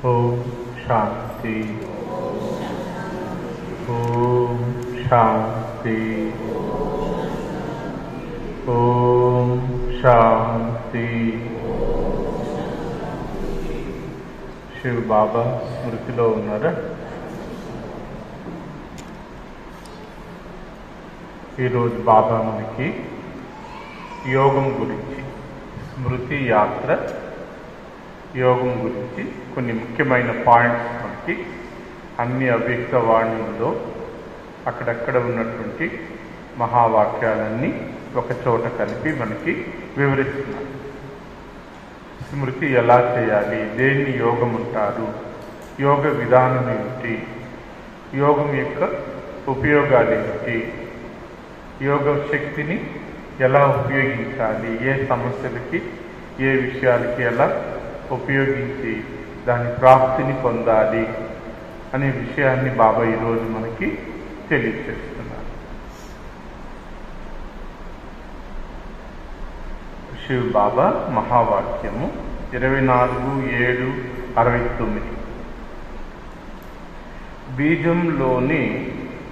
ఓం శాంతి. ఓం శాంతి. ఓం శాంతి. శివ్ బాబా స్మృతిలో ఉన్నారా? ఈరోజు బాబా మనకి యోగం గురించి, స్మృతి యాత్ర యోగం గురించి కొన్ని ముఖ్యమైన పాయింట్స్ మనకి అన్ని అవ్యక్త వాణిలో అక్కడక్కడ ఉన్నటువంటి మహావాక్యాలన్నీ ఒక చోట కలిపి మనకి వివరిస్తున్నారు. స్మృతి ఎలా చేయాలి, దేన్ని యోగం అంటారు, యోగ విధానం ఏమిటి, యోగం యొక్క ఉపయోగాలు ఏమిటి, యోగ శక్తిని ఎలా ఉపయోగించాలి, ఏ సమస్యలకి ఏ విషయాలకి ఎలా ఉపయోగించి దాని ప్రాప్తిని పొందాలి అనే విషయాన్ని బాబా ఈరోజు మనకి తెలియజేస్తున్నారు. శివ్ బాబా మహావాక్యము 24/7/69. బీజంలోని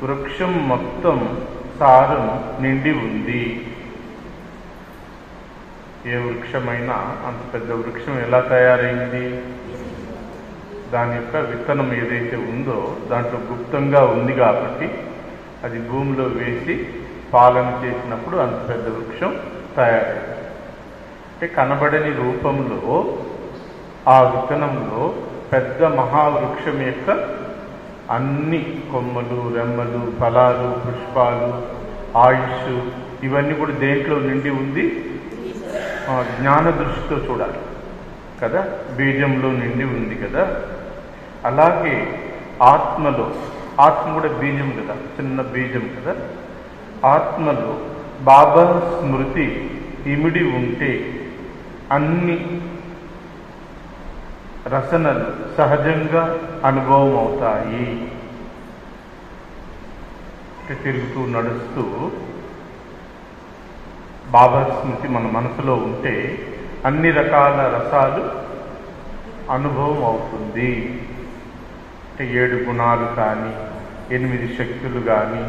వృక్షం మొత్తం సారం నిండి ఉంది. ఏ వృక్షమైనా అంత పెద్ద వృక్షం ఎలా తయారైంది? దాని యొక్క విత్తనం ఏదైతే ఉందో దాంట్లో గుప్తంగా ఉంది కాబట్టి అది భూమిలో వేసి పాలన చేసినప్పుడు అంత పెద్ద వృక్షం తయారైంది. అంటే కనబడని రూపంలో ఆ విత్తనంలో పెద్ద మహావృక్షం యొక్క అన్ని కొమ్మలు, రెమ్మలు, ఫలాలు, పుష్పాలు, ఆయుష్ ఇవన్నీ కూడా దేంట్లో నిండి ఉంది? జ్ఞాన దృష్టితో చూడాలి కదా, బీజంలో నిండి ఉంది కదా. అలాగే ఆత్మలో, ఆత్మ కూడా బీజం కదా, చిన్న బీజం కదా. ఆత్మలో బాబా స్మృతి ఇమిడి ఉంటే అన్ని రసనలు సహజంగా అనుభవం అవుతాయి. తిరుగుతూ నడుస్తూ బాబా స్మృతి మన మనసులో ఉంటే అన్ని రకాల రసాలు అనుభవం అవుతుంది. అంటే 7 గుణాలు కానీ, 8 శక్తులు కానీ,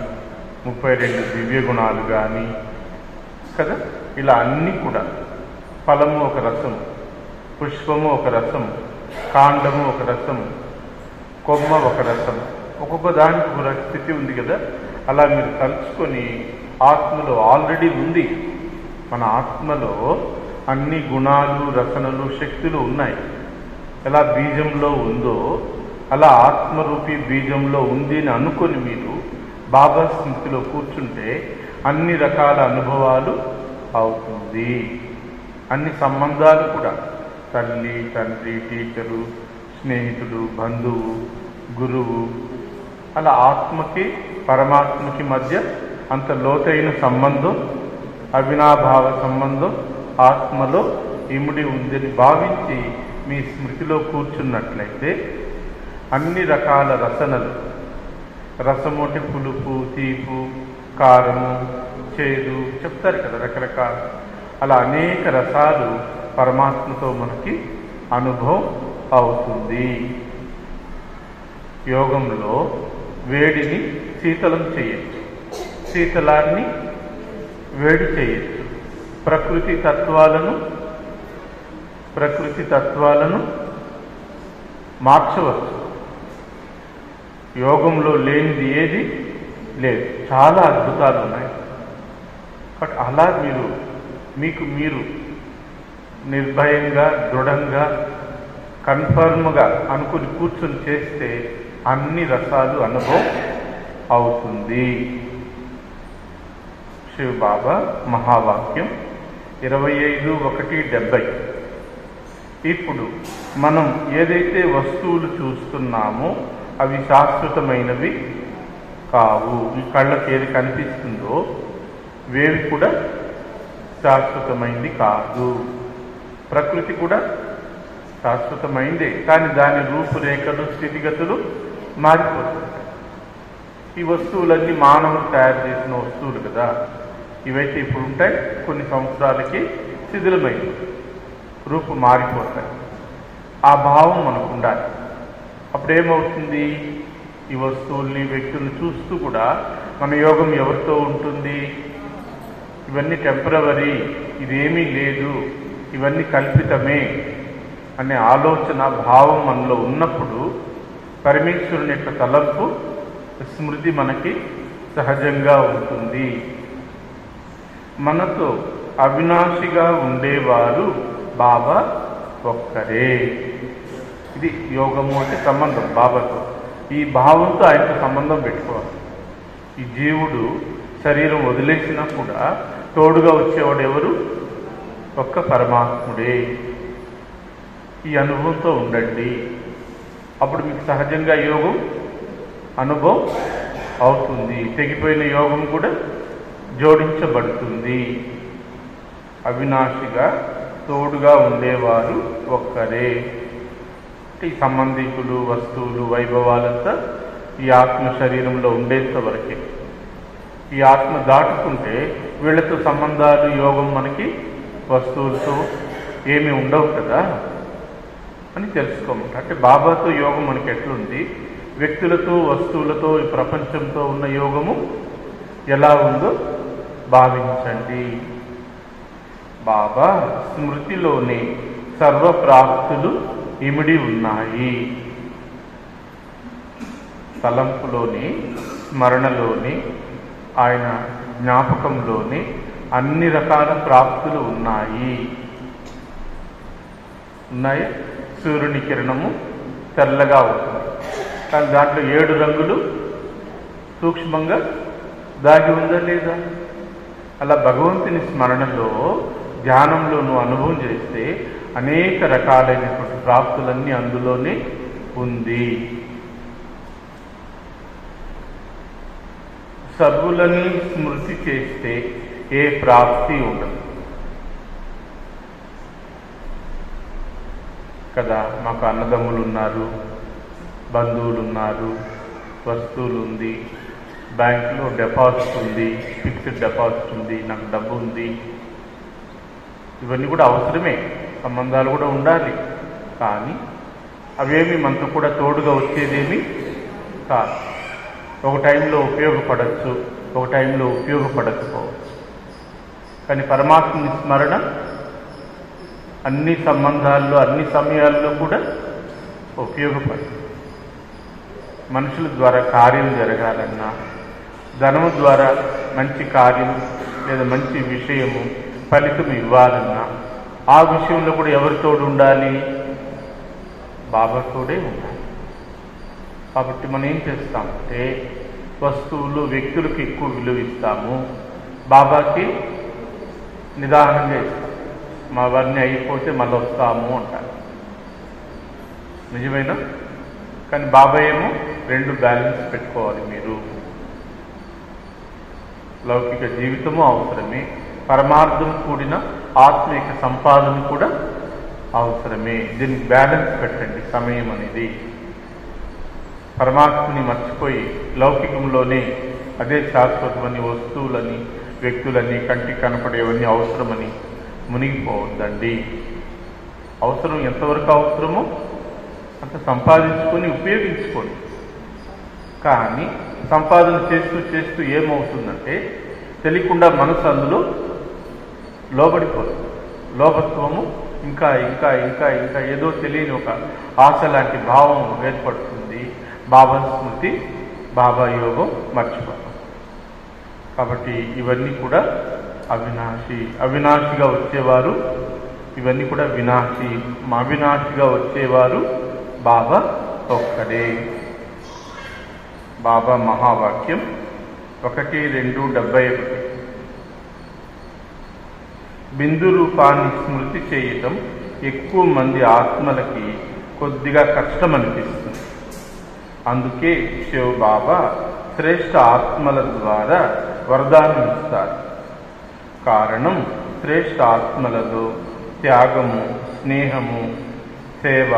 32 దివ్య గుణాలు కానీ కదా, ఇలా అన్నీ కూడా. ఫలము ఒక రసం, పుష్పము ఒక రసం, కాండము ఒక రసం, కొమ్మ ఒక రసం, ఒక్కొక్క దానికి ఒక స్థితి ఉంది కదా. అలా మీరు తలుచుకొని ఆత్మలో ఆల్రెడీ ఉంది. మన ఆత్మలో అన్ని గుణాలు, రసనలు, శక్తులు ఉన్నాయి. ఎలా బీజంలో ఉందో అలా ఆత్మరూపీ బీజంలో ఉంది అని అనుకొని మీరు బాబా స్మృతిలో కూర్చుంటే అన్ని రకాల అనుభవాలు అవుతుంది. అన్ని సంబంధాలు కూడా, తల్లి, తండ్రి, టీచరు, స్నేహితుడు, బంధువు, గురువు, అలా ఆత్మకి పరమాత్మకి మధ్య అంత లోతైన సంబంధం, అవినాభావ సంబంధం ఆత్మలో ఇముడి ఉందని భావించి మీ స్మృతిలో కూర్చున్నట్లయితే అన్ని రకాల రసనలు, రసము అంటే పులుపు, తీపు, కారము, చేదు చెప్తారు కదా రకరకాల, అలా అనేక రసాలు పరమాత్మతో మనకి అనుభవం అవుతుంది. యోగంలో వేడిని శీతలం చేయొచ్చు, శీతలాన్ని వేడి చేయొచ్చు, ప్రకృతి తత్వాలను మార్చవచ్చు. యోగంలో లేనిది ఏది లేదు, చాలా అద్భుతాలు ఉన్నాయి. బట్ అలా మీరు నిర్భయంగా, దృఢంగా, కన్ఫర్మ్గా అనుకుని కూర్చొని చేస్తే అన్ని రసాలు అనుభవం అవుతుంది. శివ్ బాబా మహావాక్యం 25/1/70. ఇప్పుడు మనం ఏదైతే వస్తువులు చూస్తున్నామో అవి శాశ్వతమైనవి కావు. ఈ కళ్ళకి ఏది కనిపిస్తుందో వేవి కూడా శాశ్వతమైంది కాదు. ప్రకృతి కూడా శాశ్వతమైందే, కానీ దాని రూపురేఖలు, స్థితిగతులు మారిపోతుంటాయి. ఈ వస్తువులన్నీ మానవులు తయారు చేసిన వస్తువులు కదా. ఇవైతే ఇప్పుడు ఉంటాయి, కొన్ని సంవత్సరాలకి శిథిలమైంది, రూపు మారిపోతాయి. ఆ భావం మనకు ఉండాలి. అప్పుడేమవుతుంది? ఈ వస్తువుల్ని వ్యక్తుల్ని చూస్తూ కూడా మన యోగం ఎవరితో ఉంటుంది? ఇవన్నీ టెంపరవరీ, ఇదేమీ లేదు, ఇవన్నీ కల్పితమే అనే ఆలోచన భావం మనలో ఉన్నప్పుడు పరమేశ్వరుని యొక్క తలంపు స్మృతి మనకి సహజంగా ఉంటుంది. మనతో అవినాశిగా ఉండేవారు బాబా ఒక్కరే. ఇది యోగము అంటే సంబంధం బాబాతో. ఈ భావంతో ఆయనతో సంబంధం పెట్టుకోవాలి. ఈ జీవుడు శరీరం వదిలేసినా కూడా తోడుగా వచ్చేవాడు ఎవరు? ఒక్క పరమాత్ముడే. ఈ అనుభవంతో ఉండండి. అప్పుడు మీకు సహజంగా యోగం అనుభవం అవుతుంది. తెగిపోయిన యోగం కూడా జోడించబడుతుంది. అవినాశిగా తోడుగా ఉండేవారు ఒక్కరే. ఈ సంబంధికులు, వస్తువులు, వైభవాలంతా ఈ ఆత్మ శరీరంలో ఉండేంత వరకే. ఈ ఆత్మ దాటుకుంటే వీళ్ళతో సంబంధాలు, యోగం మనకి వస్తువులతో ఏమి ఉండవు కదా అని తెలుసుకోమంట. అంటే బాబాతో యోగం మనకి ఎట్లుంది, వ్యక్తులతో, వస్తువులతో, ఈ ప్రపంచంతో ఉన్న యోగము ఎలా ఉందో భావించండి. బాబా స్మృతిలోని సర్వప్రాప్తులు ఇమిడి ఉన్నాయి. తలంపులోని, స్మరణలోని, ఆయన జ్ఞాపకంలోని అన్ని రకాల ప్రాప్తులు ఉన్నాయి. సూర్యుని కిరణము తెల్లగా ఉంటుంది, కానీ దాంట్లో 7 రంగులు సూక్ష్మంగా దాగి ఉందా లేదా? అలా భగవంతుని స్మరణలో, ధ్యానంలో నువ్వు అనుభవం చేస్తే అనేక రకాలైనటువంటి ప్రాప్తులన్నీ అందులోనే ఉంది. సర్వులని స్మృతి చేస్తే ఏ ప్రాప్తి ఉండదు కదా. మాకు అన్నదమ్ములు ఉన్నారు, బంధువులు ఉన్నారు, వస్తువులు ఉంది, బ్యాంకులో డిపాజిట్ ఉంది, ఫిక్స్డ్ డిపాజిట్ ఉంది, నాకు డబ్బు ఉంది. ఇవన్నీ కూడా అవసరమే, సంబంధాలు కూడా ఉండాలి. కానీ అవేమి మనతో కూడా తోడుగా వచ్చేదేమి కాదు. ఒక టైంలో ఉపయోగపడవచ్చు, ఒక టైంలో ఉపయోగపడకపోవచ్చు. కానీ పరమాత్మని స్మరణ అన్ని సంబంధాల్లో, అన్ని సమయాల్లో కూడా ఉపయోగపడుతుంది. మనుషుల ద్వారా కార్యం జరగాలన్నా, ధనము ద్వారా మంచి కార్యం లేదా మంచి విషయము ఫలితం ఇవ్వాలన్నా, ఆ విషయంలో కూడా ఎవరితోడు ఉండాలి? బాబాతోడే ఉండాలి. కాబట్టి మనం ఏం చేస్తామంటే వస్తువులు, వ్యక్తులకు ఎక్కువ విలువ ఇస్తాము, బాబాకి నిదానంగా ఇస్తాం. మావన్నీ అయిపోతే మళ్ళీ వస్తాము అంటారు. నిజమేనా? కానీ బాబా ఏమో 2 బ్యాలెన్స్ పెట్టుకోవాలి. మీరు లౌకిక జీవితము అవసరమే, పరమార్థం కూడిన ఆత్మిక సంపాదన కూడా అవసరమే. దీనికి బ్యాలెన్స్ పెట్టండి. సమయం అనేది పరమాత్మని మర్చిపోయి లౌకికంలోనే అదే శాశ్వతమని, వస్తువులని, వ్యక్తులని, కంటికి కనపడేవన్నీ అవసరమని మునిగిపోవద్దండి. అవసరం ఎంతవరకు అవసరమో అంత సంపాదించుకొని ఉపయోగించుకోండి. కానీ సంపాదన చేస్తూ చేస్తూ ఏమవుతుందంటే తెలియకుండా మనసు అందులో లోబడిపోతుంది. లోభత్వము ఇంకా ఇంకా ఇంకా ఇంకా ఏదో తెలియని ఒక ఆశ లాంటి భావం ఏర్పడుతుంది. బాబా స్మృతి, బాబా యోగం మర్చిపోతాం. కాబట్టి ఇవన్నీ కూడా అవినాశిగా వచ్చేవారు, ఇవన్నీ కూడా వినాశి. అవినాశిగా వచ్చేవారు బాబా ఒక్కడే. బాబా మహావాక్యం 1:2:71. బిందు రూపాన్ని స్మృతి చేయటం ఎక్కువ మంది ఆత్మలకి కొద్దిగా కష్టం అనిపిస్తుంది. అందుకే శివ బాబా శ్రేష్ఠ ఆత్మల ద్వారా వరదానం ఇస్తారు. కారణం శ్రేష్ఠ ఆత్మలలో త్యాగము, స్నేహము, సేవ,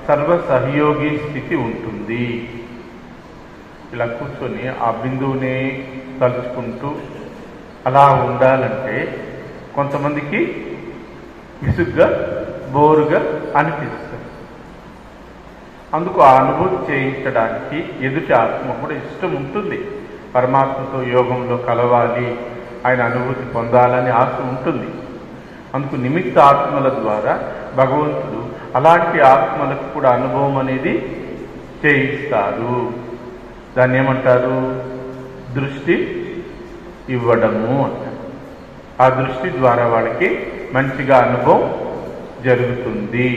సర్వ సహయోగి స్థితి ఉంటుంది. ఇలా కూర్చొని ఆ బిందువునే తలుచుకుంటూ అలా ఉండాలంటే కొంతమందికి విసుగ్గా, బోరుగా అనిపిస్తుంది. అందుకు ఆ అనుభూతి చేయించడానికి ఎదుటి ఆత్మ కూడా ఇష్టం ఉంటుంది. పరమాత్మతో యోగంలో కలవాలి, ఆయన అనుభూతి పొందాలని ఆశ ఉంటుంది. అందుకు నిమిత్త ఆత్మల ద్వారా భగవంతుడు అలాంటి ఆత్మలకు కూడా అనుభవం అనేది చేయిస్తారు. దాన్ని ఏమంటారు? దృష్టి ఇవ్వడము అంటారు. ఆ దృష్టి ద్వారా వాళ్ళకి మంచిగా అనుభవం జరుగుతుంది.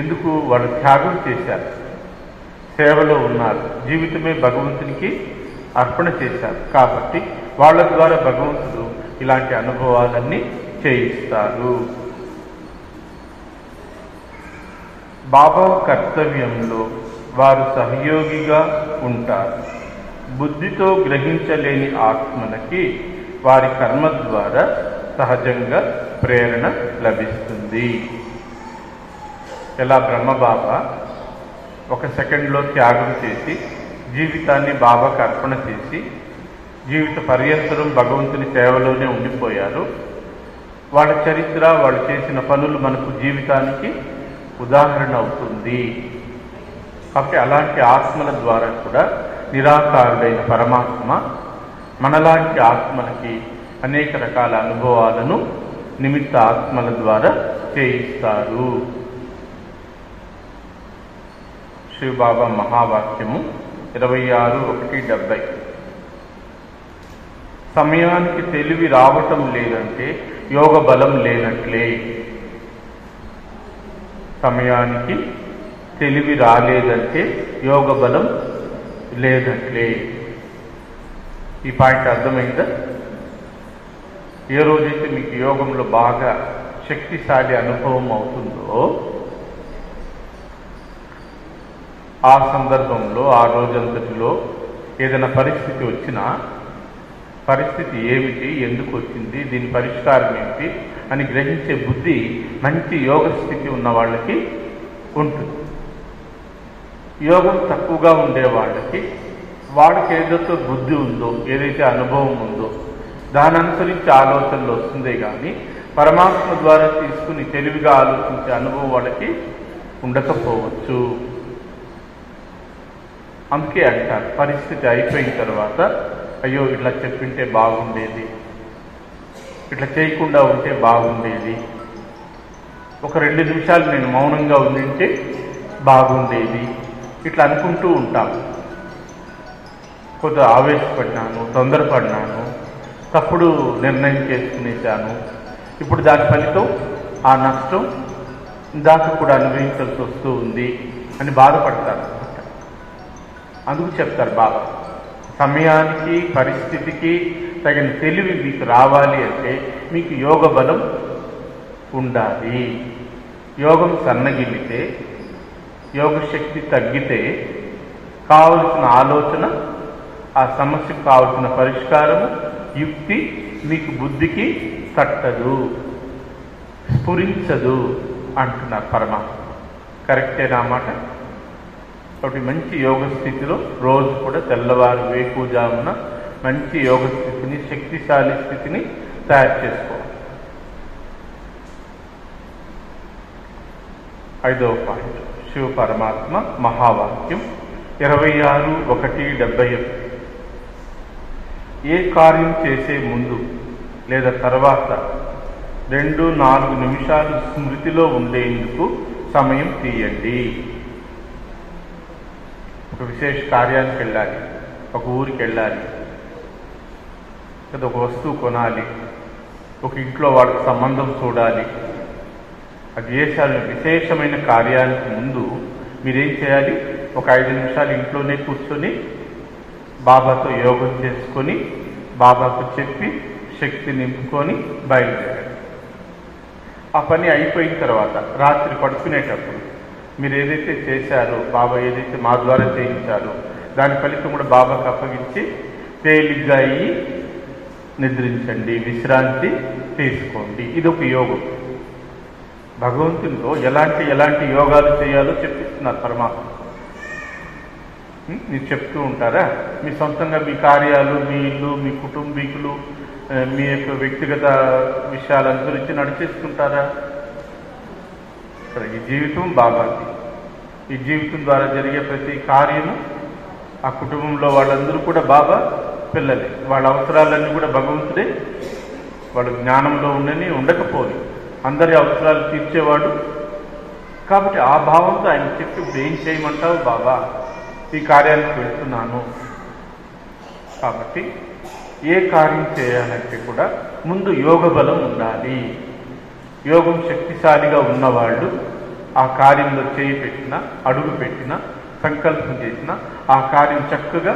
ఎందుకు? వాళ్ళు త్యాగం చేశారు, సేవలో ఉన్నారు, జీవితమే భగవంతునికి అర్పణ చేశారు. కాబట్టి వాళ్ళ ద్వారా భగవంతుడు ఇలాంటి అనుభవాలన్నీ చేయిస్తారు. బాబా కర్తవ్యంలో వారు సహయోగిగా ఉంటారు. బుద్ధితో గ్రహించలేని ఆత్మలకి వారి కర్మ ద్వారా సహజంగా ప్రేరణ లభిస్తుంది. ఎలా బ్రహ్మబాబా ఒక సెకండ్లో త్యాగం చేసి జీవితాన్ని బాబాకు అర్పణ చేసి జీవిత పర్యంతరం భగవంతుని సేవలోనే ఉండిపోయారు. వాళ్ళ చరిత్ర, వాళ్ళు చేసిన పనులు మనకు జీవితానికి ఉదాహరణ అవుతుంది. కాబట్టి అలాంటి ఆత్మల ద్వారా కూడా నిరాకారుడైన పరమాత్మ మనలాంటి ఆత్మలకి అనేక రకాల అనుభవాలను నిమిత్త ఆత్మల ద్వారా చేయిస్తారు. శివబాబా మహావాక్యము 26:1-70. సమయానికి తెలివి రావటం లేదంటే యోగ బలం లేనట్లే. సమయానికి తెలివి రాలేదంటే యోగ బలం లేనట్లే. ఈ పాయింట్ అర్థమైందా? ఏ రోజైతే మీకు యోగంలో బాగా శక్తిశాలి అనుభవం అవుతుందో ఆ సందర్భంలో, ఆ రోజంతటిలో ఏదైనా పరిస్థితి వచ్చినా, పరిస్థితి ఏమిటి, ఎందుకు వచ్చింది, దీని పరిష్కారం ఏమిటి అని గ్రహించే బుద్ధి మంచి యోగ స్థితి ఉన్న వాళ్ళకి ఉంటుంది. యోగం తక్కువగా ఉండే వాళ్ళకి ఏదైతే బుద్ధి ఉందో, ఏదైతే అనుభవం ఉందో దాని అనుసరించి ఆలోచనలు వస్తుందే కానీ పరమాత్మ ద్వారా తీసుకుని తెలివిగా ఆలోచించే అనుభవం వాళ్ళకి ఉండకపోవచ్చు. అందుకే అంటారు, పరిస్థితి అయిపోయిన తర్వాత అయ్యో ఇట్లా చెప్పింటే బాగుండేది, ఇట్లా చేయకుండా ఉంటే బాగుండేది, ఒక 2 నిమిషాలు నేను మౌనంగా ఉండింటే బాగుండేది, ఇట్లా అనుకుంటూ ఉంటాము. కొద్దిగా ఆవేశపడినాను, తొందరపడినాను, తప్పుడు నిర్ణయం చేసుకునేశాను, ఇప్పుడు దాని ఫలితం ఆ నష్టం ఇందాక కూడా అనుభవించాల్సి వస్తూ ఉంది అని బాధపడతారు. అందుకు చెప్తారు బాబా, సమయానికి పరిస్థితికి తగిన తెలివి మీకు రావాలి అంటే మీకు యోగ బలం ఉండాలి. యోగం సన్నగిల్లితే, యోగ శక్తి తగ్గితే కావలసిన ఆలోచన, ఆ సమస్యకు కావలసిన పరిష్కారము, యుక్తి మీకు బుద్ధికి తట్టదు, స్ఫురించదు అంటున్నారు పరమాత్మ. కరెక్టేనా మాట? కాబట్టి మంచి యోగ స్థితిలో రోజు కూడా తెల్లవారు వేకువజామున మంచి యోగ స్థితిని, శక్తిశాలి స్థితిని తయారు చేసుకోవాలి. 5వ పాయింట్, శివ పరమాత్మ మహావాక్యం 26:1-71. ఏ కార్యం చేసే ముందు లేదా తర్వాత 2-4 నిమిషాలు స్మృతిలో ఉండేందుకు సమయం తీయండి. ఒక విశేష కార్యానికి వెళ్ళాలి, ఒక ఊరికి వెళ్ళాలి, లేదా ఒక వస్తువు కొనాలి, ఒక ఇంట్లో వాళ్ళకి సంబంధం చూడాలి. అది చేశారు. విశేషమైన కార్యానికి ముందు మీరేం చేయాలి? ఒక 5 నిమిషాలు ఇంట్లోనే కూర్చొని బాబాతో యోగం చేసుకొని బాబాకు చెప్పి శక్తి నింపుకొని బయలుదేరాలి. ఆ పని అయిపోయిన తర్వాత రాత్రి పడుకునేటప్పుడు మీరు ఏదైతే చేశారో, బాబా ఏదైతే మా ద్వారా చేయించారో దాని ఫలితం కూడా బాబాకు అప్పగించి తేలిగ్గా అయ్యి నిద్రించండి, విశ్రాంతి తీసుకోండి. ఇది ఒక యోగం. భగవంతునితో ఎలాంటి యోగాలు చేయాలో చెప్పిస్తున్నారు పరమాత్మ. మీరు చెప్తూ ఉంటారా? మీ సొంతంగా మీ కార్యాలు, మీ ఇల్లు, మీ కుటుంబీకులు, మీ యొక్క వ్యక్తిగత విషయాలు అనుసరించి నడిచేసుకుంటారా? ఈ జీవితం బాబాది, ఈ జీవితం ద్వారా జరిగే ప్రతి కార్యము ఆ కుటుంబంలో వాళ్ళందరూ కూడా బాబా పిల్లలే. వాళ్ళ అవసరాలన్నీ కూడా భగవంతుడే. వాళ్ళు జ్ఞానంలో ఉండని ఉండకపోని అందరి అవసరాలు తీర్చేవాడు. కాబట్టి ఆ భావంతో ఆయన చెప్పి ఇప్పుడు ఏం చేయమంటావు బాబా, ఈ కార్యానికి వెళ్తున్నాను. కాబట్టి ఏ కార్యం చేయాలంటే కూడా ముందు యోగ బలం ఉండాలి. యోగం శక్తిశాలిగా ఉన్నవాళ్ళు ఆ కార్యంలో చేయి పెట్టినా, అడుగు పెట్టినా, సంకల్పం చేసినా ఆ కార్యం చక్కగా,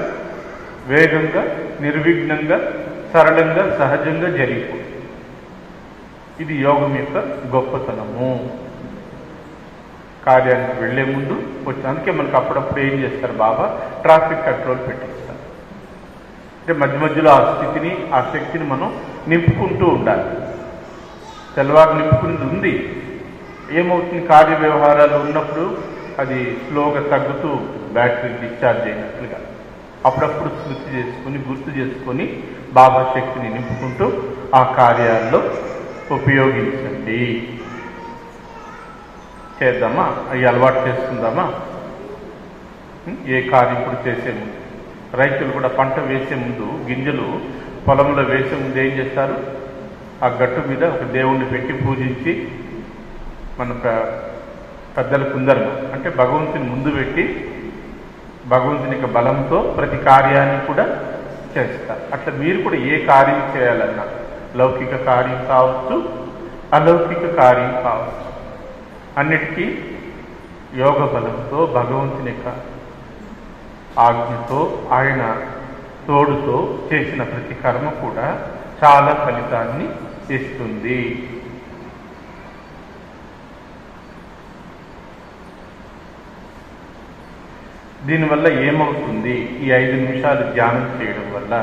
వేగంగా, నిర్విఘ్నంగా, సరళంగా, సహజంగా జరిగిపోతుంది. ఇది యోగం యొక్క గొప్పతనము. కార్యానికి వెళ్లే ముందు వచ్చి, అందుకే మనకు అప్పుడప్పుడు ఏం చేస్తారు బాబా, ట్రాఫిక్ కంట్రోల్ పెట్టిస్తారు. అంటే మధ్య మధ్యలో ఆ స్థితిని, ఆ శక్తిని మనం నింపుకుంటూ ఉండాలి. తెల్లవారు నింపుకునేది ఉంది. ఏమవుతుంది, కార్య వ్యవహారాలు ఉన్నప్పుడు అది స్లోగా తగ్గుతూ బ్యాటరీ డిశ్చార్జ్ అయినట్లుగా అప్పుడప్పుడు స్మృతి చేసుకొని, గుర్తు చేసుకొని బాబా శక్తిని నింపుకుంటూ ఆ కార్యాల్లో ఉపయోగించండి. చేద్దామా? అవి అలవాటు చేసుకుందామా? ఏ కార్యం ఇప్పుడు చేసే ముందు, రైతులు కూడా పంట వేసే ముందు, గింజలు పొలంలో వేసే ముందు ఏం చేస్తారు, ఆ గట్టు మీద ఒక దేవుణ్ణి పెట్టి పూజించి, మన పెద్దల కుందరము అంటే భగవంతుని ముందు పెట్టి భగవంతుని యొక్క బలంతో ప్రతి కార్యాన్ని కూడా చేస్తారు. అట్లా మీరు కూడా ఏ కార్యం చేయాలన్నా, లౌకిక కార్యం కావచ్చు, అలౌకిక కార్యం కావచ్చు, అన్నిటికీ యోగ బలంతో, భగవంతుని యొక్క ఆజ్ఞతో, ఆయన తోడుతో చేసిన ప్రతి కర్మ కూడా చాలా ఫలితాన్ని ఇస్తుంది. దీనివల్ల ఏమవుతుంది, ఈ 5 నిమిషాలు ధ్యానం చేయడం వల్ల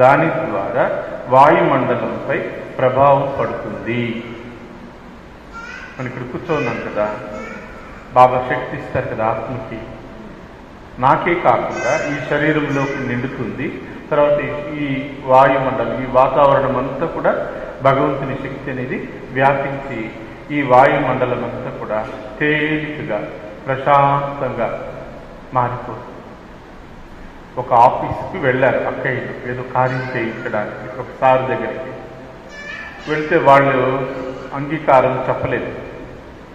దాని ద్వారా వాయుమండలంపై ప్రభావం పడుతుంది. మనం ఇక్కడ కూర్చోన్నాం కదా, బాబా శక్తి ఇస్తారు కదా ఆత్మకి. నాకే కాకుండా ఈ శరీరంలోకి నిండుతుంది. తర్వాత ఈ వాయుమండలం, ఈ వాతావరణం అంతా కూడా భగవంతుని శక్తి అనేది వ్యాపించి ఈ వాయుమండలం అంతా కూడా తేలికగా, ప్రశాంతంగా మారిపోతుంది. ఒక ఆఫీస్కి వెళ్ళారు అక్కయ్యలు, ఏదో కార్యం చేయించడానికి ఒక సార్ దగ్గరికి వెళ్తే వాళ్ళు అంగీకారం చెప్పలేదు.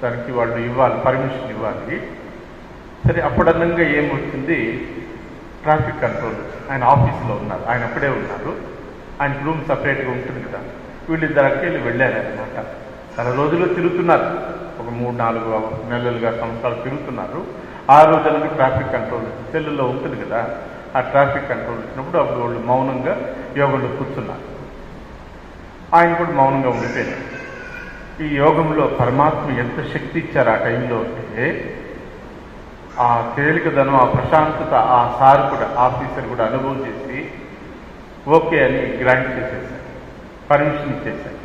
దానికి వాళ్ళు ఇవ్వాలి, పర్మిషన్ ఇవ్వాలి. సరే, అప్పుడన్నంగా ఏమవుతుంది, ట్రాఫిక్ కంట్రోల్ ఆయన ఆఫీస్లో ఉన్నారు, ఆయన అక్కడే ఉన్నారు. ఆయనకు రూమ్ సపరేట్గా ఉంటుంది కదా. వీళ్ళిద్దరు అక్కయ్యలు వెళ్ళారనమాట. చాలా రోజులు తిరుగుతున్నారు, ఒక 3-4 నెలలుగా, సంవత్సరాలు తిరుగుతున్నారు. ఆ రోజులకి ట్రాఫిక్ కంట్రోల్ సెల్లులో ఉంటుంది కదా, ఆ ట్రాఫిక్ కంట్రోల్ వచ్చినప్పుడు అప్పుడు వాళ్ళు మౌనంగా యోగంలో కూర్చున్నారు. ఆయన కూడా మౌనంగా ఉండిపోయారు. ఈ యోగంలో పరమాత్మ ఎంత శక్తి ఇచ్చారు ఆ టైంలో అంటే, ఆ తేలికదనం, ఆ ప్రశాంతత ఆ సార్ కూడా, ఆఫీసర్ కూడా అనుభవం చేసి ఓకే అని గ్రాంట్ చేసేసారు, పర్మిషన్ ఇచ్చేసారు.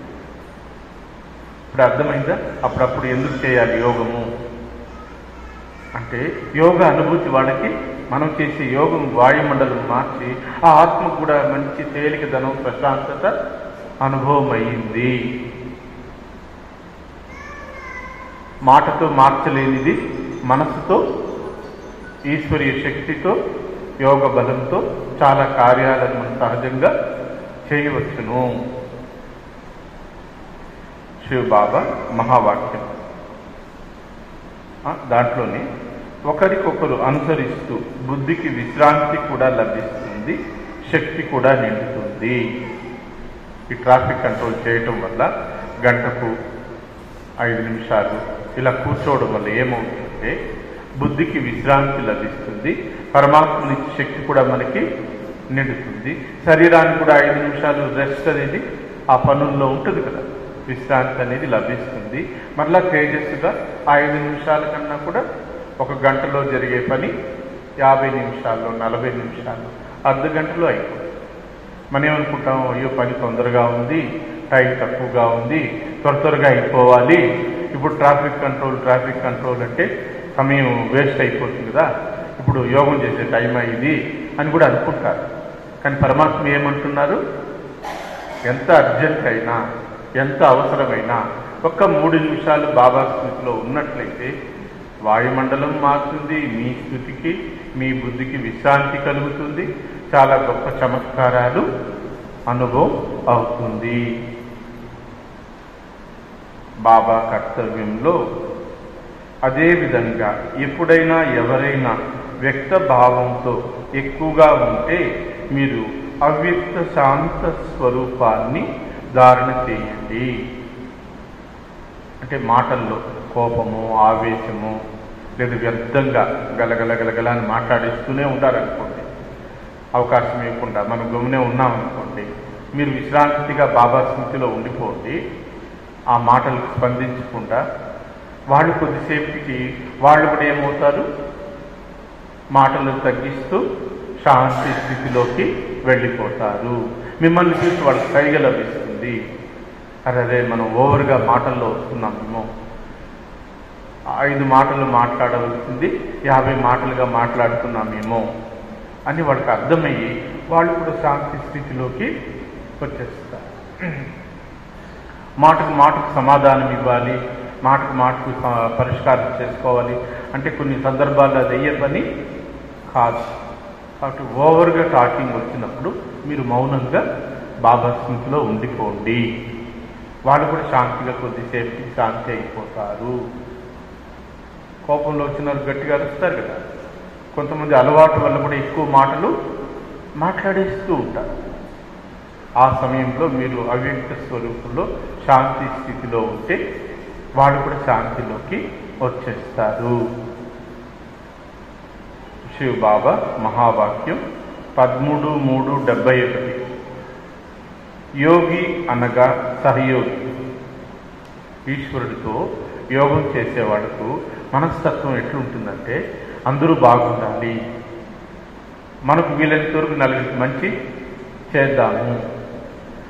ఇప్పుడు అర్థమైందా అప్పుడప్పుడు ఎందుకు చేయాలి యోగము అంటే? యోగ అనుభూతి వాళ్ళకి, మనం చేసే యోగం వాయుమండలం మార్చి ఆ ఆత్మకు కూడా మంచి తేలికదనం, ప్రశాంతత అనుభవం అయ్యింది. మాటతో మార్చలేనిది మనసుతో, ఈశ్వరీయ శక్తితో, యోగ బలంతో చాలా కార్యాలను మనం సహజంగా చేయవచ్చును. శివబాబా మహావాక్యం దాంట్లోని ఒకరికొకరు అనుసరిస్తూ బుద్ధికి విశ్రాంతి కూడా లభిస్తుంది, శక్తి కూడా నిండుతుంది. ఈ ట్రాఫిక్ కంట్రోల్ చేయటం వల్ల గంటకు 5 నిమిషాలు ఇలా కూర్చోవడం వల్ల ఏమవుతుందంటే బుద్ధికి విశ్రాంతి లభిస్తుంది, పరమాత్మనిచ్చే శక్తి కూడా మనకి నిండుతుంది. శరీరానికి కూడా 5 నిమిషాలు రెస్ట్ అనేది ఆ పనుల్లో ఉంటుంది కదా, విశ్రాంతి అనేది లభిస్తుంది. మరలా తేజస్సుగా 5 నిమిషాల కన్నా కూడా ఒక గంటలో జరిగే పని 50 నిమిషాల్లో, 40 నిమిషాల్లో, అర్ధ గంటలో అయిపోతుంది. మనం ఏమనుకుంటాం, అయ్యో పని తొందరగా ఉంది, టైం తక్కువగా ఉంది, త్వరగా అయిపోవాలి, ఇప్పుడు ట్రాఫిక్ కంట్రోల్ అంటే సమయం వేస్ట్ అయిపోతుంది కదా, ఇప్పుడు యోగం చేసే టైం అయింది అని కూడా అనుకుంటారు. కానీ పరమాత్మ ఏమంటున్నారు, ఎంత అర్జెంట్ అయినా, ఎంత అవసరమైనా ఒక్క 3 నిమిషాలు బాబా స్మృతిలో ఉన్నట్లయితే వాయుమండలం మారుతుంది, మీ స్థుతికి మీ బుద్ధికి విశ్రాంతి కలుగుతుంది, చాలా గొప్ప చమత్కారాలు అనుభవం అవుతుంది. బాబా కర్తవ్యంలో అదేవిధంగా ఎప్పుడైనా ఎవరైనా వ్యక్త భావంతో ఎక్కువగా ఉంటే మీరు అవ్యక్త శాంత స్వరూపాన్ని ధారణ చేయండి. అంటే మాటల్లో కోపము, ఆవేశము లేదా వ్యర్థంగా గలగల అని మాట్లాడేస్తూనే ఉంటారనుకోండి, అవకాశం ఇవ్వకుండా మనం గమ్మునే ఉన్నామనుకోండి, మీరు విశ్రాంతిగా బాబా స్మృతిలో ఉండిపోండి. ఆ మాటలకు స్పందించకుండా వాళ్ళు కొద్దిసేపటికి వాళ్ళు కూడా ఏమవుతారు, మాటలను తగ్గిస్తూ శాంతి స్థితిలోకి వెళ్ళిపోతారు. మిమ్మల్ని చూసి వాళ్ళకి కైగ లభిస్తుంది. అరే మనం ఓవర్గా మాటల్లో వస్తున్నామేమో, 5 మాటలు మాట్లాడవలసింది 50 మాటలుగా మాట్లాడుతున్నామేమో అని వాళ్ళకి అర్థమయ్యి వాళ్ళు కూడా శాంతి స్థితిలోకి వచ్చేస్తారు. మాటకు సమాధానం ఇవ్వాలి, మాటకు పరిష్కారం చేసుకోవాలి అంటే కొన్ని సందర్భాల్లో అది అయ్యే పని కాదు. కాబట్టి ఓవర్గా టాకింగ్ వచ్చినప్పుడు మీరు మౌనంగా బాబా స్మృతిలో ఉండిపోండి. వాళ్ళు కూడా శాంతిగా కొద్దిసేపటికి శాంతి అయిపోతారు. కోపంలో వచ్చిన గట్టిగా అరుస్తారు కదా, కొంతమంది అలవాటు వల్ల కూడా ఎక్కువ మాటలు మాట్లాడేస్తూ ఉంటారు. ఆ సమయంలో మీరు అవ్యక్త స్వరూపంలో శాంతి స్థితిలో ఉంటే వాళ్ళు కూడా శాంతిలోకి వచ్చేస్తారు. శివ బాబా మహావాక్యం 13:3:71. యోగి అనగా సహయోగి. ఈశ్వరుడితో యోగం చేసేవాళ్లకు మనస్తత్వం ఎట్లుంటుందంటే అందరూ బాగుండాలి, మనకు వీలైనంత వరకు నలుగురికి మంచి చేద్దాము,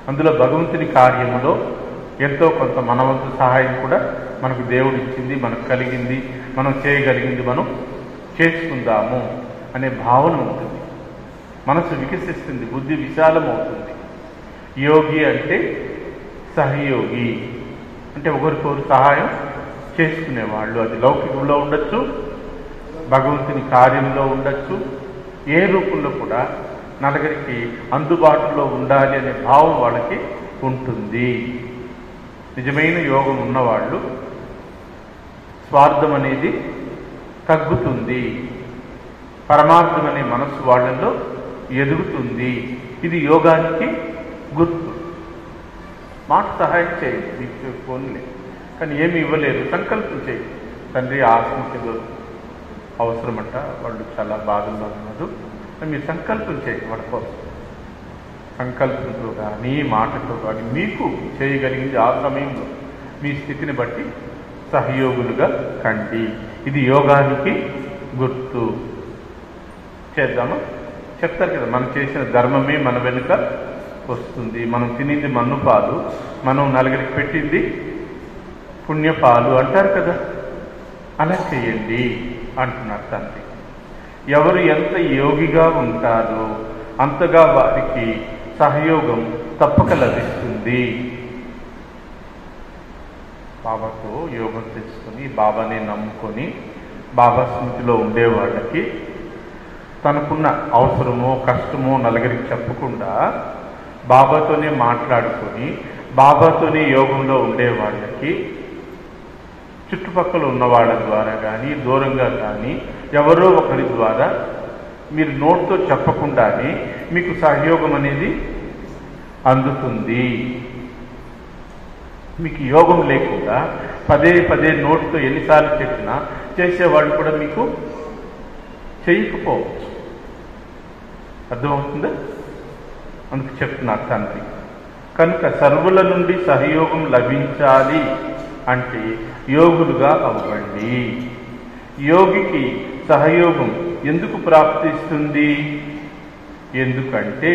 అందులో భగవంతుని కార్యములో ఎంతో కొంత మనవంతు సహాయం కూడా మనకు దేవుడు ఇచ్చింది, మనకు కలిగింది, మనం చేయగలిగింది మనం చేసుకుందాము అనే భావన ఉంటుంది. మనసు వికసిస్తుంది, బుద్ధి విశాలమవుతుంది. యోగి అంటే సహయోగి, అంటే ఒకరికొకరు సహాయం చేసుకునేవాళ్ళు. అది లౌకికంలో ఉండొచ్చు, భగవంతుని కార్యంలో ఉండొచ్చు, ఏ రూపంలో కూడా నలుగురికి అందుబాటులో ఉండాలి అనే భావం వాళ్ళకి ఉంటుంది. నిజమైన యోగం ఉన్నవాళ్ళు స్వార్థం అనేది తగ్గుతుంది, పరమార్థం అనే మనస్సు వాళ్ళల్లో ఎదుగుతుంది. ఇది యోగానికి గుర్తు. మాట సహాయం చేయండి, మీకు ఫోన్లే కానీ ఏమి ఇవ్వలేరు, సంకల్పం చేయండి. తండ్రి ఆశించదు అవసరమంట, వాళ్ళు చాలా బాధల్లో ఉన్నారు, మీరు సంకల్పం చేయండి వాళ్ళ కోసం. సంకల్పంతో కానీ మాటతో కానీ మీకు చేయగలిగింది ఆ సమయంలో మీ స్థితిని బట్టి సహయోగులుగా కండి. ఇది యోగానికి గుర్తు. చేద్దామా? చెప్తారు కదా, మనం చేసిన ధర్మమే మన వెనుక వస్తుంది. మనం తినింది మన్నుపాలు, మనం నలుగురికి పెట్టింది పుణ్యపాలు అంటారు కదా, అలా చేయండి అంటున్నారు తండ్రి. ఎవరు ఎంత యోగిగా ఉంటారో అంతగా వారికి సహయోగం తప్పక లభిస్తుంది. బాబాతో యోగం చేసుకుని బాబాని నమ్ముకొని బాబా స్మృతిలో ఉండేవాళ్ళకి తనకున్న అవసరమో కష్టమో నలుగురికి చెప్పకుండా బాబాతోనే మాట్లాడుకొని బాబాతోనే యోగంలో ఉండేవాళ్ళకి చుట్టుపక్కల ఉన్న వాళ్ళ ద్వారా కానీ దూరంగా కానీ ఎవరో ఒకరి ద్వారా మీరు నోట్తో చెప్పకుండానే మీకు సహయోగం అనేది అందుతుంది. మీకు యోగం లేకుండా పదే నోట్తో ఎన్నిసార్లు చెప్పినా చేసేవాళ్ళు కూడా మీకు చేయకపోవచ్చు. అర్థమవుతుందా? అందుకు చెప్తున్నారు తండ్రి. కనుక సర్వుల నుండి సహయోగం లభించాలి అంటే యోగులుగా అవ్వండి. యోగికి సహయోగం ఎందుకు ప్రాప్తిస్తుంది? ఎందుకంటే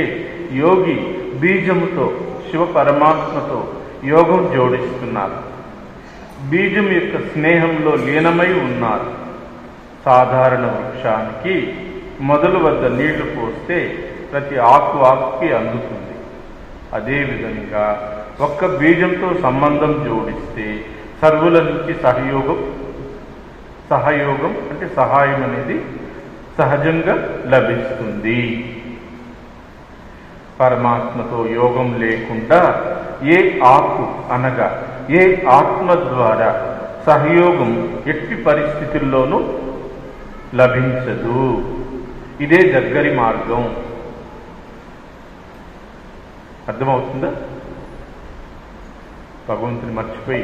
యోగి బీజముతో శివ పరమాత్మతో యోగం జోడిస్తున్నారు. బీజం యొక్క స్నేహంలో లీనమై ఉన్నారు. సాధారణ వృక్షానికి మొదలు వద్ద నీళ్లు పోస్తే ప్రతి ఆకుకి అందుతుంది. అదేవిధంగా ఒక్క బీజంతో సంబంధం జోడిస్తే సర్వుల నుంచి సహయోగం సహయోగం అంటే సహాయం అనేది సహజంగా లభిస్తుంది. పరమాత్మతో యోగం లేకుండా ఏ ఆకు అనగా ఏ ఆత్మ ద్వారా సహయోగం ఎట్టి పరిస్థితుల్లోనూ లభించదు. ఇదే దగ్గరి మార్గం. అర్థమవుతుందా? భగవంతుని మర్చిపోయి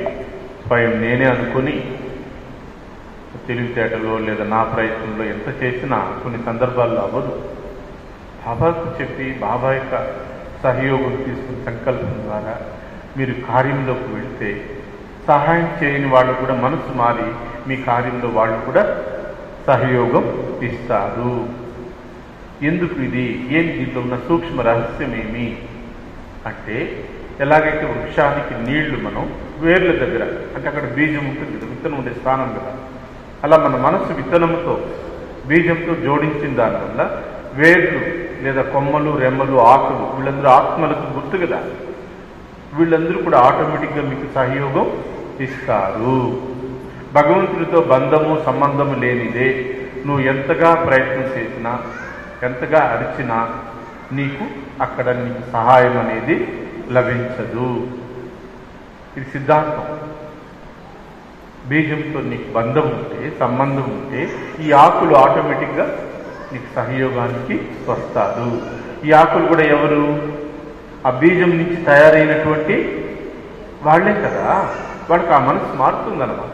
స్వయం నేనే అనుకుని తెలివితేటలో లేదా నా ప్రయత్నంలో ఎంత చేసినా కొన్ని సందర్భాల్లో అవ్వదు. బాబాకు చెప్పి బాబా యొక్క సహయోగం తీసుకుని సంకల్పం ద్వారా మీరు కార్యంలోకి వెళితే సహాయం చేయని వాళ్ళు కూడా మనసు మారి మీ కార్యంలో వాళ్ళు కూడా సహయోగం ఇస్తారు. ఎందుకు ఇది? ఏంటి దీంట్లో ఉన్న సూక్ష్మ రహస్యం ఏమి అంటే, ఎలాగైతే వృక్షానికి నీళ్లు మనం వేర్ల దగ్గర అంటే అక్కడ బీజం ఉంటుంది కదా, విత్తనం ఉండే స్థానం కదా, అలా మన మనసు విత్తనంతో బీజంతో జోడించిన దానివల్ల వేర్లు లేదా కొమ్మలు రెమ్మలు ఆకులు వీళ్ళందరూ ఆత్మలకు గుర్తు కదా, వీళ్ళందరూ కూడా ఆటోమేటిక్గా మీకు సహయోగం ఇస్తారు. భగవంతుడితో బంధము సంబంధము లేనిదే నువ్వు ఎంతగా ప్రయత్నం చేసినా ఎంతగా అరిచినా నీకు అక్కడ నీకు సహాయం అనేది లభించదు. ఇది సిద్ధాంతం. బీజంతో నీకు బంధం ఉంటే సంబంధం ఉంటే ఈ ఆకులు ఆటోమేటిక్గా నీకు సహయోగానికి వస్తారు. ఈ ఆకులు కూడా ఎవరు? ఆ బీజం నుంచి తయారైనటువంటి వాళ్లే కదా. వాళ్ళకి ఆ మనసు మారుతుందన్నమాట.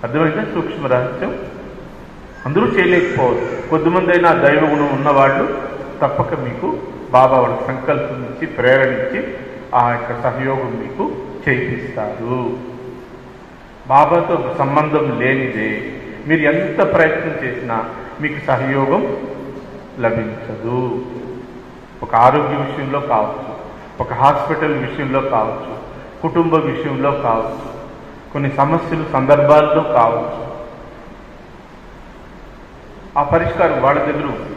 అర్థమైందా సూక్ష్మ రహస్యం? అందరూ చేయలేకపోవచ్చు. కొద్దిమంది అయినా దైవ గుణం ఉన్నవాళ్ళు తప్పక మీకు బాబా వాళ్ళకి సంకల్పం ఇచ్చి ప్రేరణించి ఆ యొక్క సహయోగం మీకు చేయిస్తారు. బాబాతో సంబంధం లేనిదే మీరు ఎంత ప్రయత్నం చేసినా మీకు సహయోగం లభించదు. ఒక ఆరోగ్య విషయంలో కావచ్చు, ఒక హాస్పిటల్ విషయంలో కావచ్చు, కుటుంబ విషయంలో కావచ్చు, కొన్ని సమస్యలు సందర్భాల్లో కావచ్చు. ఆ పరిష్కారం వాళ్ళ దగ్గర ఉంటుంది.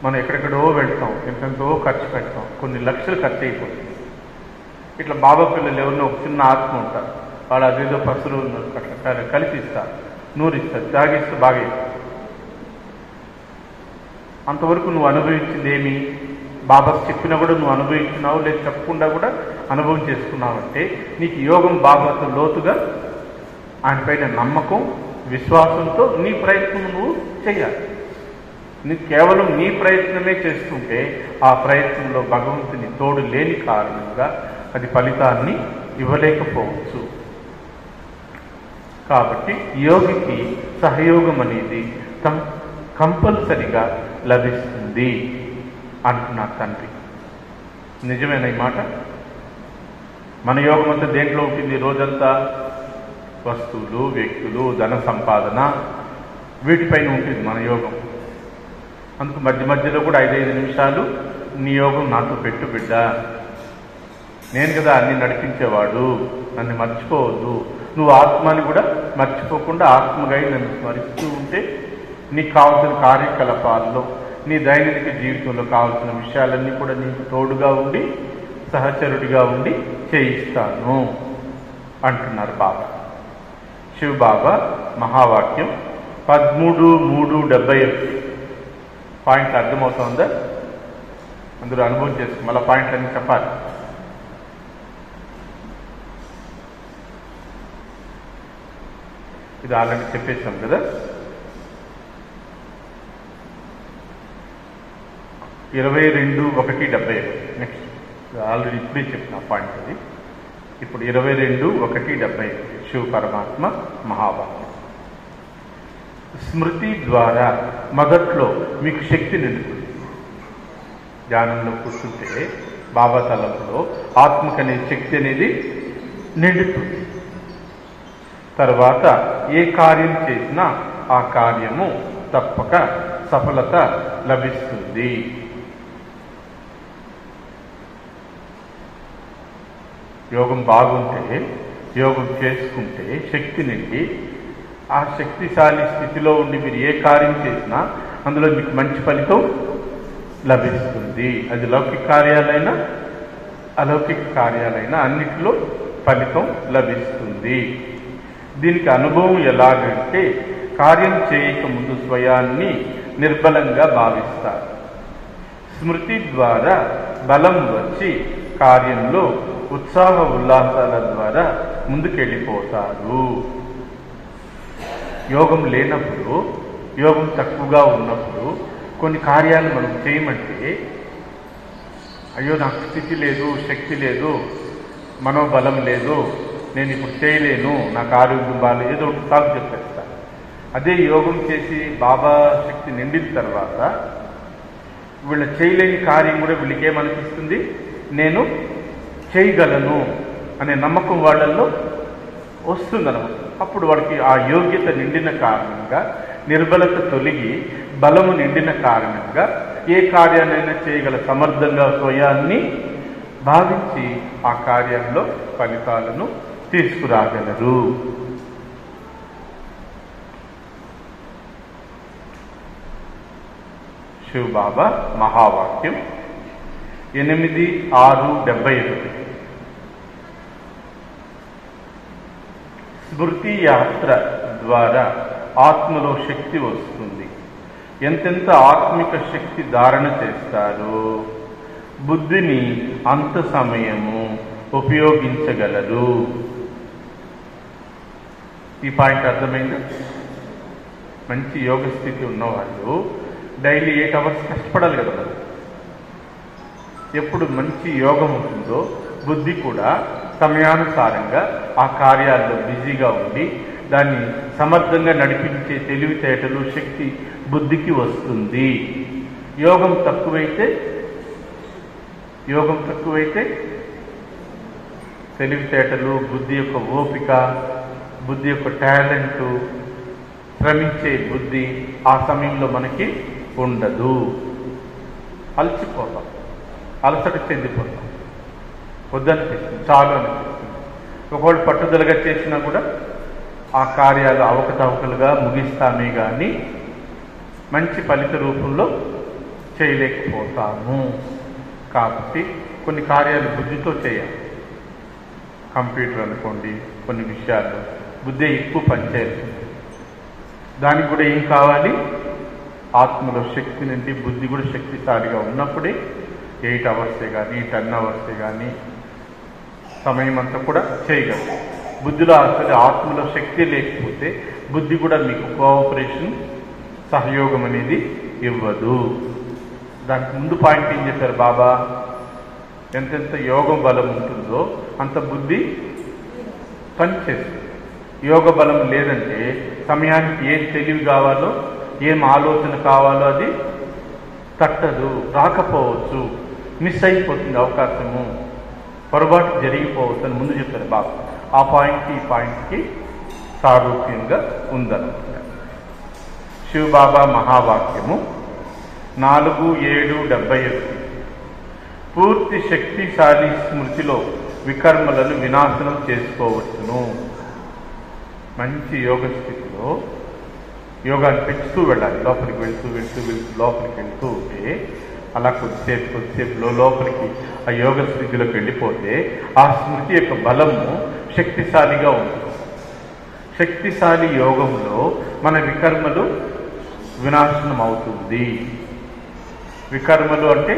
మనం ఎక్కడెక్కడో వెళ్తాం, ఎంతెంతో ఖర్చు పెడతాం, కొన్ని లక్షలు ఖర్చు అయిపోతుంది. ఇట్లా బాబా పిల్లలు ఎవరినో ఒక చిన్న ఆత్మ ఉంటారు, వాళ్ళు అదేదో పసులు అట్లా కలిసి ఇస్తారు, నూరిస్తారు, తాగిస్తే బాగా. అంతవరకు నువ్వు అనుభవించింది ఏమి? బాబా చెప్పినా కూడా నువ్వు అనుభవించినావు, లేదు చెప్పకుండా కూడా అనుభవం చేసుకున్నావు అంటే నీకు యోగం బాబాతో లోతుగా ఆయన పైన నమ్మకం విశ్వాసంతో నీ ప్రయత్నం నువ్వు చేయాలి. నీకు కేవలం నీ ప్రయత్నమే చేస్తుంటే ఆ ప్రయత్నంలో భగవంతుని తోడు లేని కారణంగా అది ఫలితాన్ని ఇవ్వలేకపోవచ్చు. కాబట్టి యోగికి సహయోగం అనేది కంపల్సరిగా లభిస్తుంది అంటున్నారు తండ్రి. నిజమేనా ఈ మాట? మన యోగం అంతా దేంట్లో ఉంటుంది? రోజంతా వస్తువులు, వ్యక్తులు, ధన సంపాదన వీటిపైన ఉంటుంది మన యోగం. అందుకు మధ్య మధ్యలో కూడా 5-5 నిమిషాలు నీ యోగం నాతో పెట్టు బిడ్డ, నేను కదా అన్ని నడిపించేవాడు, నన్ను మర్చిపోవద్దు. నువ్వు ఆత్మని కూడా మర్చిపోకుండా ఆత్మగా నన్ను స్మరిస్తూ ఉంటే నీకు కావాల్సిన కార్యకలాపాల్లో, నీ దైనందిక జీవితంలో కావాల్సిన విషయాలన్నీ కూడా నీకు తోడుగా ఉండి సహచరుడిగా ఉండి చేయిస్తాను అంటున్నారు బాబా. శివ బాబా మహావాక్యం 13:3:71 పాయింట్లు అర్థమవుతుందా? అందరూ అనుభవం చేసుకుని మళ్ళీ పాయింట్లన్నీ చెప్పాలి. ఇది ఆల్రెడీ చెప్పేసాం కదా. 22:1:71 నెక్స్ట్ ఆల్రెడీ ఇప్పుడే చెప్పిన పాయింట్ అది. ఇప్పుడు 22:1:71 శివ పరమాత్మ మహావాక్యం. స్మృతి ద్వారా మొదట్లో మీకు శక్తి నిండుతుంది. ధ్యానంలో కూర్చుంటే బాబా తలంలో ఆత్మకనే శక్తి అనేది నిండుతుంది. తర్వాత ఏ కార్యం చేసినా ఆ కార్యము తప్పక సఫలత లభిస్తుంది. యోగం బాగుంటే, యోగం చేసుకుంటే శక్తి నిండి ఆ శక్తిశాలి స్థితిలో ఉండి మీరు ఏ కార్యం చేసినా అందులో మీకు మంచి ఫలితం లభిస్తుంది. అది లౌకిక కార్యాలైనా అలౌకిక కార్యాలైనా అన్నిటిలో ఫలితం లభిస్తుంది. దీనికి అనుభవం ఎలాగంటే కార్యం చేయక ముందు స్వయాన్ని నిర్బలంగా భావిస్తారు. స్మృతి ద్వారా బలం వచ్చి కార్యంలో ఉత్సాహ ఉల్లాసాల ద్వారా ముందుకెళ్ళిపోతారు. యోగం లేనప్పుడు, యోగం తక్కువగా ఉన్నప్పుడు కొన్ని కార్యాలు మనం చేయమంటే అయ్యో నాకు స్థితి లేదు, శక్తి లేదు, మనోబలం లేదు, నేను ఇప్పుడు చేయలేను, నాకు ఆరోగ్యం బాగాలేదు, ఏదో ఒకటి సాగు చెప్పేస్తాను. అదే యోగం చేసి బాబా శక్తి నిండిన తర్వాత వీళ్ళ చేయలేని కార్యం కూడా వీళ్ళకి ఏమనిపిస్తుంది, నేను చేయగలను అనే నమ్మకం వాళ్ళల్లో వస్తుందన్నమాట. అప్పుడు వాడికి ఆ యోగ్యత నిండిన కారణంగా, నిర్బలత తొలగి బలము నిండిన కారణంగా ఏ కార్యాన్నైనా చేయగల సమర్థంగా స్వయాన్ని భావించి ఆ కార్యంలో ఫలితాలను తీసుకురాగలరు. శివబాబా మహావాక్యం 8/6/71. స్మృతి యాత్ర ద్వారా ఆత్మలో శక్తి వస్తుంది. ఎంతెంత ఆత్మిక శక్తి ధారణ చేస్తారో బుద్ధిని అంత సమయము ఉపయోగించగలరు. ఈ పాయింట్ అర్థమైందా? మంచి యోగ స్థితి ఉన్నవాళ్ళు డైలీ 8 hours కష్టపడాలి కదా. మరి ఎప్పుడు మంచి యోగం ఉంటుందో బుద్ధి కూడా సమయానుసారంగా ఆ కార్యాల్లో బిజీగా ఉండి దాన్ని సమర్థంగా నడిపించే తెలివితేటలు, శక్తి బుద్ధికి వస్తుంది. యోగం తక్కువైతే తెలివితేటలు, బుద్ధి యొక్క ఓపిక, బుద్ధి యొక్క టాలెంటు, శ్రమించే బుద్ధి ఆ సమయంలో మనకి ఉండదు. అలసిపోతాం, అలసట చెందిపోతాం, వద్దనిపిస్తుంది, చాలు అనిపిస్తుంది. ఒకవేళ పట్టుదలగా చేసినా కూడా ఆ కార్యాలు అవకతవకలుగా ముగిస్తామే కానీ మంచి ఫలిత రూపంలో చేయలేకపోతాము. కాబట్టి కొన్ని కార్యాలు బుద్ధితో చేయాలి. కంప్యూటర్ అనుకోండి, కొన్ని విషయాలు బుద్ధి ఎక్కువ పనిచేయాలి. దానికి కూడా ఏం కావాలి? ఆత్మలో శక్తి నుండి బుద్ధి కూడా శక్తిశాలిగా ఉన్నప్పుడే 8 hours కానీ 10 hours కానీ సమయం అంతా కూడా చేయగలరు. బుద్ధిలో అసలు ఆత్మలో శక్తి లేకపోతే బుద్ధి కూడా మీకు కోఆపరేషన్, సహయోగం అనేది ఇవ్వదు. దానికి ముందు పాయింట్ ఏం చెప్పారు బాబా? ఎంతెంత యోగం బలం ఉంటుందో అంత బుద్ధి పనిచేస్తుంది. యోగ బలం లేదంటే సమయానికి ఏం తెలివి కావాలో, ఏం ఆలోచన కావాలో అది తట్టదు, రాకపోవచ్చు, మిస్ అయిపోతుంది అవకాశము, పొరపాటు జరిగిపోవచ్చు అని ముందు చెప్పారు బాబా. ఆ పాయింట్కి ఈ పాయింట్కి సారూప్యంగా ఉందన్నమాట. శివబాబా మహావాక్యము 4/7/71. పూర్తి శక్తిశాలి స్మృతిలో వికర్మలను వినాశనం చేసుకోవచ్చును. మంచి యోగ స్థితిలో యోగాన్ని పెంచుతూ వెళ్ళాలి. లోపలికి వెళ్తూ లోపలికి వెళ్తూ ఉంటే అలా కొద్దిసేపు లోపలికి ఆ యోగ స్థితిలోకి వెళ్ళిపోతే ఆ స్మృతి యొక్క బలము శక్తిశాలిగా ఉంటుంది. శక్తిశాలి యోగంలో మన వికర్మలు వినాశనం అవుతుంది. వికర్మలు అంటే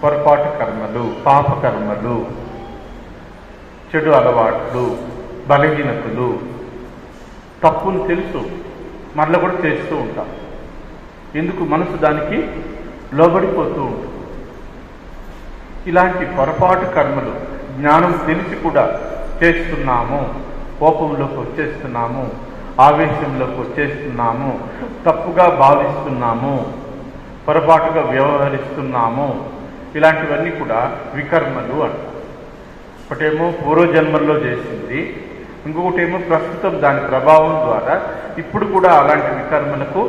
పొరపాటు కర్మలు, పాప కర్మలు, చెడు అలవాట్లు, బలహీనతలు, తప్పును తెలుసు మరలా కూడా చేస్తూ ఉంటాం. ఎందుకు? మనసు దానికి లోబడిపోతూ ఉంటుంది. ఇలాంటి పొరపాటు కర్మలు జ్ఞానం తెలిసి కూడా చేస్తున్నాము, కోపంలోకి వచ్చేస్తున్నాము, ఆవేశంలోకి వచ్చేస్తున్నాము, తప్పుగా భావిస్తున్నాము, పొరపాటుగా వ్యవహరిస్తున్నాము. ఇలాంటివన్నీ కూడా వికర్మలు అంటారు. ఒకటేమో పూర్వజన్మల్లో చేసింది, ఇంకొకటేమో ప్రస్తుతం దాని ప్రభావం ద్వారా ఇప్పుడు కూడా అలాంటి వికర్మలకు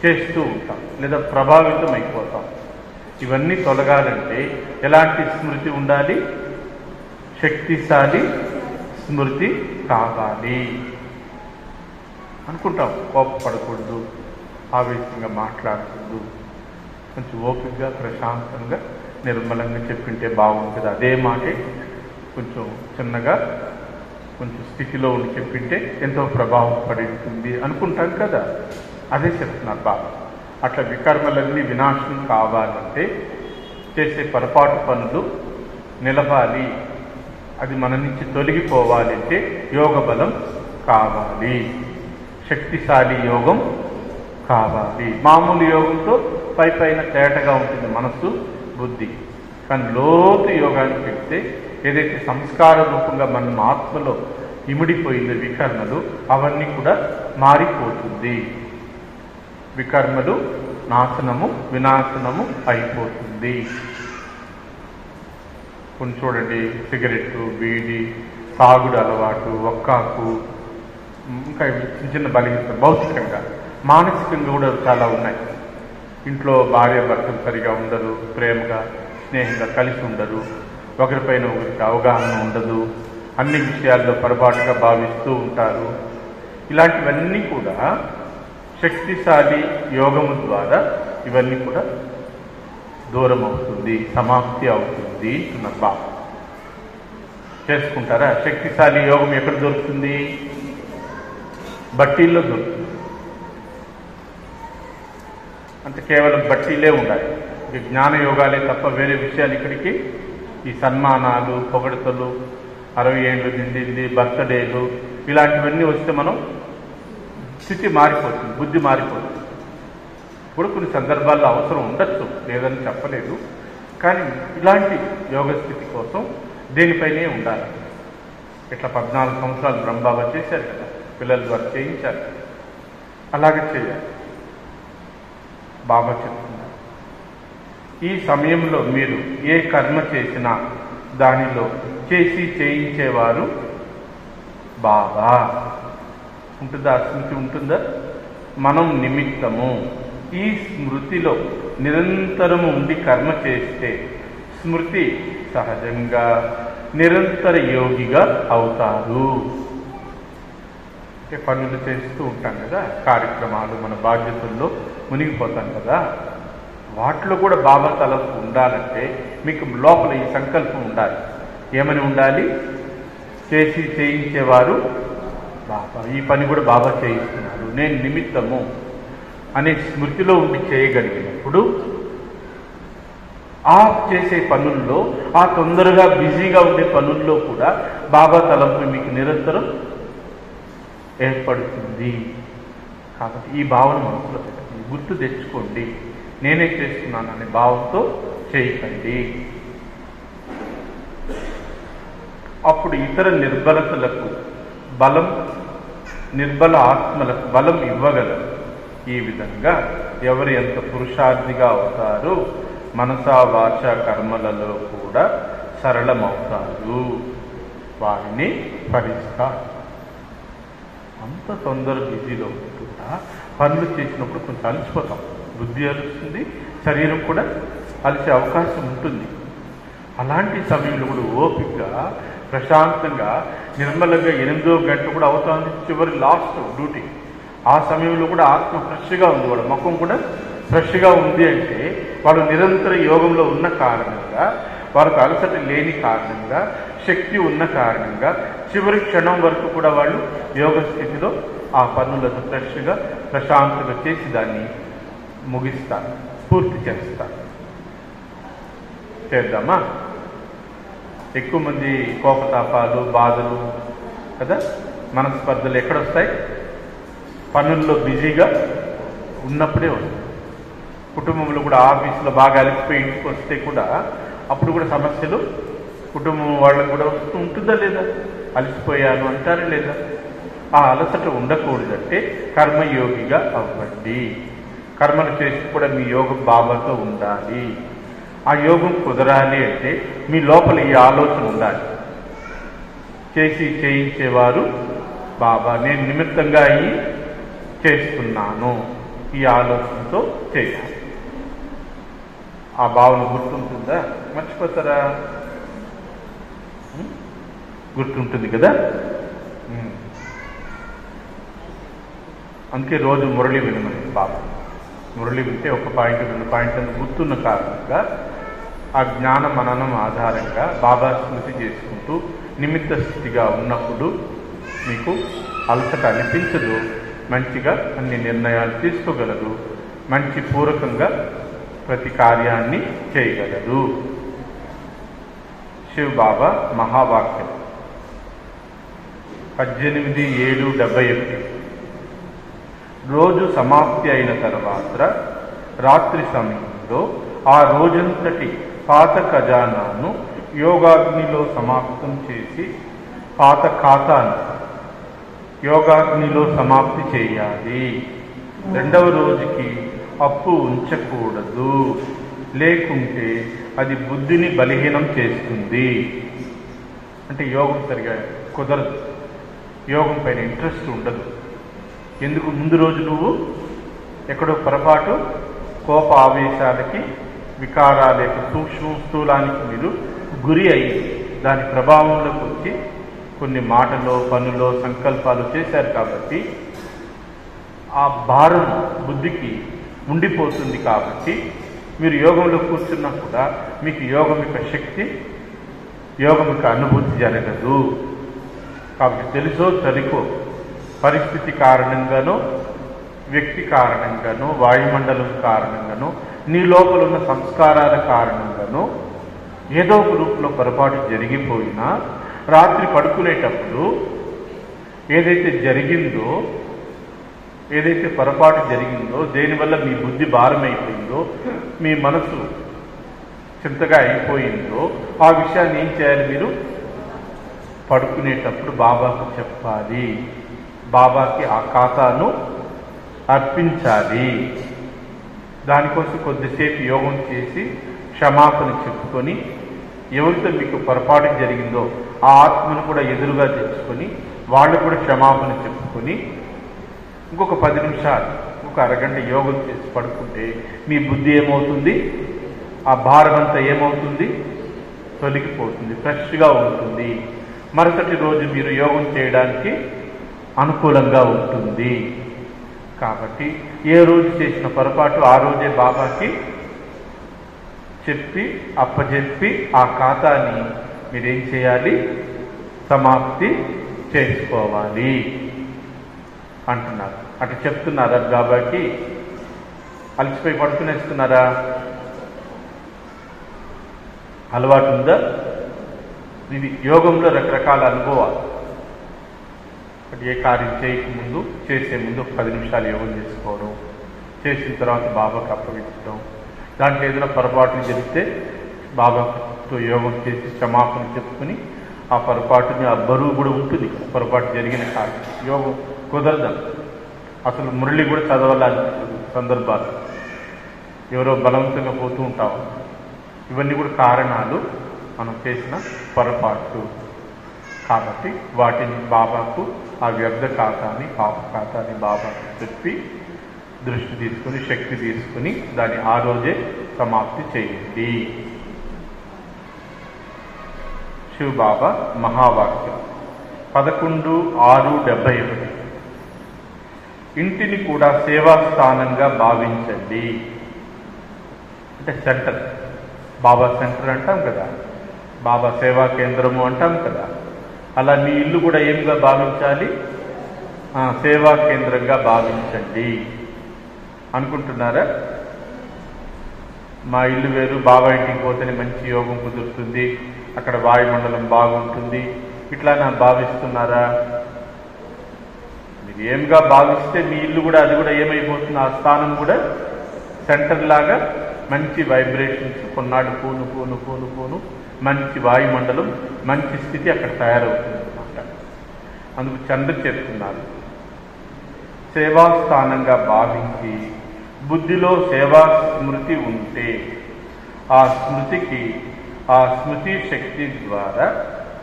చేస్తూ ఉంటాం లేదా ప్రభావితం అయిపోతాం. ఇవన్నీ తొలగాలంటే ఎలాంటి స్మృతి ఉండాలి? శక్తిశాలి స్మృతి కావాలి. అనుకుంటాం కోపపడకూడదు, ఆవేశంగా మాట్లాడకూడదు, కొంచెం ఓపికగా ప్రశాంతంగా నిర్మలంగా చెప్పింటే బాగుంటుంది. అదే మాటే కొంచెం చిన్నగా కొంచెం స్థితిలో ఉండి చెప్పింటే ఎంతో ప్రభావం పడుతుంది అనుకుంటాం కదా. అదే చెప్తున్నారు బాబా. అట్లా వికర్మలన్నీ వినాశనం కావాలంటే చేసే పొరపాటు పనులు నిలవాలి, అది మన నుంచి తొలగిపోవాలంటే యోగ బలం కావాలి, శక్తిశాలి యోగం కావాలి. మామూలు యోగంతో పైన తేటగా ఉంటుంది మనస్సు బుద్ధి, కానీ లోతు యోగానికి వెళ్తే ఏదైతే సంస్కార రూపంగా మన ఆత్మలో ఇమిడిపోయిన వికర్మలు అవన్నీ కూడా మారిపోతుంది. వికర్మలు నాశనము వినాశనము అయిపోతుంది. కొన్ని చూడండి, సిగరెట్టు, బీడి, తాగుడు అలవాటు, ఒక్కాకు, ఇంకా చిన్న చిన్న బలహీనత భౌతికంగా మానసికంగా కూడా చాలా ఉన్నాయి. ఇంట్లో భార్య భర్తలు సరిగా ఉండరు, ప్రేమగా స్నేహంగా కలిసి ఉండరు, ఒకరిపైన ఒకరికి అవగాహన ఉండదు, అన్ని విషయాల్లో పొరపాటుగా భావిస్తూ ఉంటారు. ఇలాంటివన్నీ కూడా శక్తిశాలి యోగము ద్వారా ఇవన్నీ కూడా దూరం అవుతుంది, సమాప్తి అవుతుంది అన్నారు బాబా. చేసుకుంటారా? శక్తిశాలి యోగం ఎక్కడ దొరుకుతుంది? బట్టీల్లో దొరుకుతుంది. అంటే కేవలం బట్టీలే ఉండాలి, జ్ఞాన యోగాలే తప్ప వేరే విషయాలు ఇక్కడికి ఈ సన్మానాలు, పొగడతలు, 60 ఏళ్ళు నిండింది, బర్త్డేలు ఇలాంటివన్నీ వస్తే మనం స్థితి మారిపోతుంది, బుద్ధి మారిపోతుంది. ఇప్పుడు కొన్ని సందర్భాల్లో అవసరం ఉండొచ్చు, లేదని చెప్పలేదు, కానీ ఇలాంటి యోగ స్థితి కోసం దేనిపైనే ఉండాలి. ఇట్లా 14 సంవత్సరాలు బ్రహ్మబాబా చేశారు కదా, పిల్లల ద్వారా చేయించారు, అలాగే చేయాలి. బాబా చెప్తున్నారు, ఈ సమయంలో మీరు ఏ కర్మ చేసినా దానిలో చేసి చేయించేవారు బాబా. ఉంటుందా? స్మృతి ఉంటుందా? మనం నిమిత్తము. ఈ స్మృతిలో నిరంతరము ఉండి కర్మ చేస్తే స్మృతి సహజంగా నిరంతర యోగిగా అవుతారు. అంటే పనులు చేస్తూ ఉంటాం కదా, కార్యక్రమాలు, మన బాధ్యతల్లో మునిగిపోతాం కదా, వాటిలో కూడా బాబా తలపు ఉండాలంటే మీకు లోపల ఈ సంకల్పం ఉండాలి. ఏమని ఉండాలి? చేసి చేయించేవారు బాబా. ఈ పని కూడా బాబా చేయిస్తున్నారు, నేను నిమిత్తము అనే స్మృతిలో ఉండి చేయగలిగినప్పుడు ఆ చేసే పనుల్లో, ఆ తొందరగా బిజీగా ఉండే పనుల్లో కూడా బాబా తలంపు మీకు నిరంతరం ఏర్పడుతుంది. కాబట్టి ఈ భావన మనసులో పెట్టండి, గుర్తు తెచ్చుకోండి. నేనే చేస్తున్నాను అనే భావంతో చేయకండి. అప్పుడు ఇతర నిర్బలతలకు బలం, నిర్బల ఆత్మలకు బలం ఇవ్వగలరు. ఈ విధంగా ఎవరు ఎంత పురుషార్థిగా అవుతారో మనసా వాచ కర్మలలో కూడా సరళమవుతారు, వారిని ఫలిస్తారు. అంత తొందర బిజీలో కూడా పనులు చేసినప్పుడు కొంచెం అలసిపోతాం, బుద్ధి అలుస్తుంది, శరీరం కూడా అలిసే అవకాశం ఉంటుంది. అలాంటి సమయంలో కూడా ఓపికగా ప్రశాంతంగా నిర్మలంగా 8వ గంట కూడా అవుతుంది, చివరి లాస్ట్ డ్యూటీ. ఆ సమయంలో కూడా ఆత్మ ఫ్రెష్గా ఉంది, వాడు ముఖం కూడా ఫ్రెష్గా ఉంది. అంటే వాడు నిరంతర యోగంలో ఉన్న కారణంగా, వారికి అలసట లేని కారణంగా, శక్తి ఉన్న కారణంగా చివరి క్షణం వరకు కూడా వాళ్ళు యోగ స్థితిలో ఆ పనులను ఫ్రెష్గా ప్రశాంతంగా చేసి దాన్ని ముగిస్తారు, పూర్తి చేస్తారు. చేద్దామా? ఎక్కువ మంది కోపతాపాలు, బాధలు కదా, మనస్పర్ధలు ఎక్కడొస్తాయి? పనుల్లో బిజీగా ఉన్నప్పుడే వస్తాయి. కుటుంబంలో కూడా ఆఫీసులో బాగా అలసిపోయి ఇంటికి వస్తే కూడా అప్పుడు కూడా సమస్యలు కుటుంబం వాళ్ళకు కూడా వస్తూ ఉంటుందా లేదా? అలసిపోయాను అంటారా లేదా? ఆ అలసట ఉండకూడదంటే కర్మయోగిగా అవ్వండి. కర్మలు చేసి కూడా మీ యోగం బాబాతో ఉండాలి. ఆ యోగం కుదరాలి అంటే మీ లోపల ఈ ఆలోచన ఉండాలి, చేసి చేయించేవారు బాబా, నేను నిమిత్తంగా అయ్యి చేస్తున్నాను, ఈ ఆలోచనతో చేయాలి. ఆ భావన గుర్తుంటుందా? మర్చిపోతారా? గుర్తుంటుంది కదా. అందుకే రోజు మురళి వినమని బాబా. మురళి వింటే 1 పాయింట్ 2 పాయింట్లను గుర్తున్న కారణంగా ఆ జ్ఞాన మననం ఆధారంగా బాబా స్మృతి చేసుకుంటూ నిమిత్త స్థితిగా ఉన్నప్పుడు మీకు అలసట అనిపించదు, మంచిగా అన్ని నిర్ణయాలు తీసుకోగలరు, మంచి పూరకంగా ప్రతి కార్యాన్ని చేయగలరు. శివ్ బాబా మహావాక్యం 18/7/71. రోజు సమాప్తి అయిన తర్వాత రాత్రి సమయంలో ఆ రోజంతటి పాత ఖజానాను యోగాగ్నిలో సమాప్తం చేసి పాత ఖాతాను యోగాగ్నిలో సమాప్తి చేయాలి. రెండవ రోజుకి అప్పు ఉంచకూడదు, లేకుంటే అది బుద్ధిని బలహీనం చేస్తుంది. అంటే యోగం సరిగా కుదరదు, యోగం పైన ఇంట్రెస్ట్ ఉండదు. ఎందుకు? ముందు రోజు నువ్వు ఎక్కడో పొరపాటు కోప ఆవేశాలకి, వికారాల యొక్క సూక్ష్మ స్థూలానికి మీరు గురి అయ్యి దాని ప్రభావంలోకి వచ్చి కొన్ని మాటలో, పనులో, సంకల్పాలు చేశారు. కాబట్టి ఆ భారం బుద్ధికి ఉండిపోతుంది. కాబట్టి మీరు యోగంలో కూర్చున్నా కూడా మీకు యోగం యొక్క శక్తి, యోగం యొక్క అనుభూతి జరగదు. కాబట్టి తెలుసో తెలికో పరిస్థితి కారణంగానో, వ్యక్తి కారణంగానో, వాయుమండలం కారణంగానో, నీ లోపల ఉన్న సంస్కారాల కారణంగానో ఏదో ఒక రూపంలో పొరపాటు జరిగిపోయినా రాత్రి పడుకునేటప్పుడు ఏదైతే జరిగిందో, ఏదైతే పొరపాటు జరిగిందో, దేనివల్ల మీ బుద్ధి భారమైపోయిందో, మీ మనసు చింతగా అయిపోయిందో, ఆ విషయాన్ని ఏం చేయాలి? మీరు పడుకునేటప్పుడు బాబాకు చెప్పాలి, బాబాకి ఆ ఖాతాను అర్పించాలి. దానికోసం కొద్దిసేపు యోగం చేసి క్షమాపణ చెప్పుకొని, ఎవరితో మీకు పొరపాటు జరిగిందో ఆ ఆత్మను కూడా ఎదురుగా తెచ్చుకొని వాళ్ళు కూడా క్షమాపణ చెప్పుకొని ఇంకొక 10 నిమిషాలు, ఒక అరగంట యోగం చేసి పడుకుంటే మీ బుద్ధి ఏమవుతుంది? ఆ భారం అంతా ఏమవుతుంది? తొలగిపోతుంది, ఫ్రెష్గా ఉంటుంది. మరుసటి రోజు మీరు యోగం చేయడానికి అనుకూలంగా ఉంటుంది. కాబట్టి ఏ రోజు చేసిన పొరపాటు ఆ రోజే బాబాకి చెప్పి అప్పచెప్పి ఆ ఖాతాని మీరేం చేయాలి? సమాప్తి చేసుకోవాలి అంటున్నారు. అటు చెప్తున్నారా బాబాకి? అలసిపోయి పడుకునేస్తున్నారా? అలవాటు ఉందా? ఇది యోగంలో రకరకాల అనుభవాలు. ఏ కార్యం చేయకముందు, చేసే ముందు 10 నిమిషాలు యోగం చేసుకోవడం, చేసిన తర్వాత బాబాకు అప్పగించడం, దాంట్లో ఏదైనా పొరపాట్లు జరిగితే బాబాతో యోగం చేసి క్షమాపణ చెప్పుకొని ఆ పొరపాటుని, ఆ బరువు కూడా ఉంటుంది. పొరపాటు జరిగిన కాదు, యోగం కుదరదు. అసలు మురళి కూడా చదవాలనిపిస్తుంది సందర్భాలు, ఎవరో బలవంతంగా పోతూ ఉంటాం. ఇవన్నీ కూడా కారణాలు మనం చేసిన పొరపాటు. కాబట్టి వాటిని బాబాకు, ఆ వ్యర్థ ఖాతాని, పాప ఖాతాని బాబాకు చెప్పి దృష్టి తీసుకుని, శక్తి తీసుకుని దాన్ని ఆ రోజే సమాప్తి చేయండి. శివ్ బాబా మహావాక్యం 11/6/71. ఇంటిని కూడా సేవా స్థానంగా భావించండి. అంటే సెంటర్, బాబా సెంటర్ అంటాం కదా, బాబా సేవా కేంద్రము అంటాం కదా. అలా మీ ఇల్లు కూడా ఏమిగా భావించాలి? సేవా కేంద్రంగా భావించండి అనుకుంటున్నారా? మా ఇల్లు వేరు, బాబా ఇంటికి పోతేనే మంచి యోగం కుదురుతుంది, అక్కడ వాయుమండలం బాగుంటుంది, ఇట్లా నా భావిస్తున్నారా? మీరు ఏమిగా భావిస్తే మీ ఇల్లు కూడా, అది కూడా ఏమైపోతుంది? ఆ స్థానం కూడా సెంటర్ లాగా మంచి వైబ్రేషన్స్, కొన్నాళ్ళు పూను పూను పూను పూను మంచి వాయుమండలం, మంచి స్థితి అక్కడ తయారవుతుంది అన్నమాట. అందుకు చంద్ర చెప్తున్నారు, సేవా స్థానంగా భావించి బుద్ధిలో సేవా స్మృతి ఉంటే ఆ స్మృతికి, ఆ స్మృతి శక్తి ద్వారా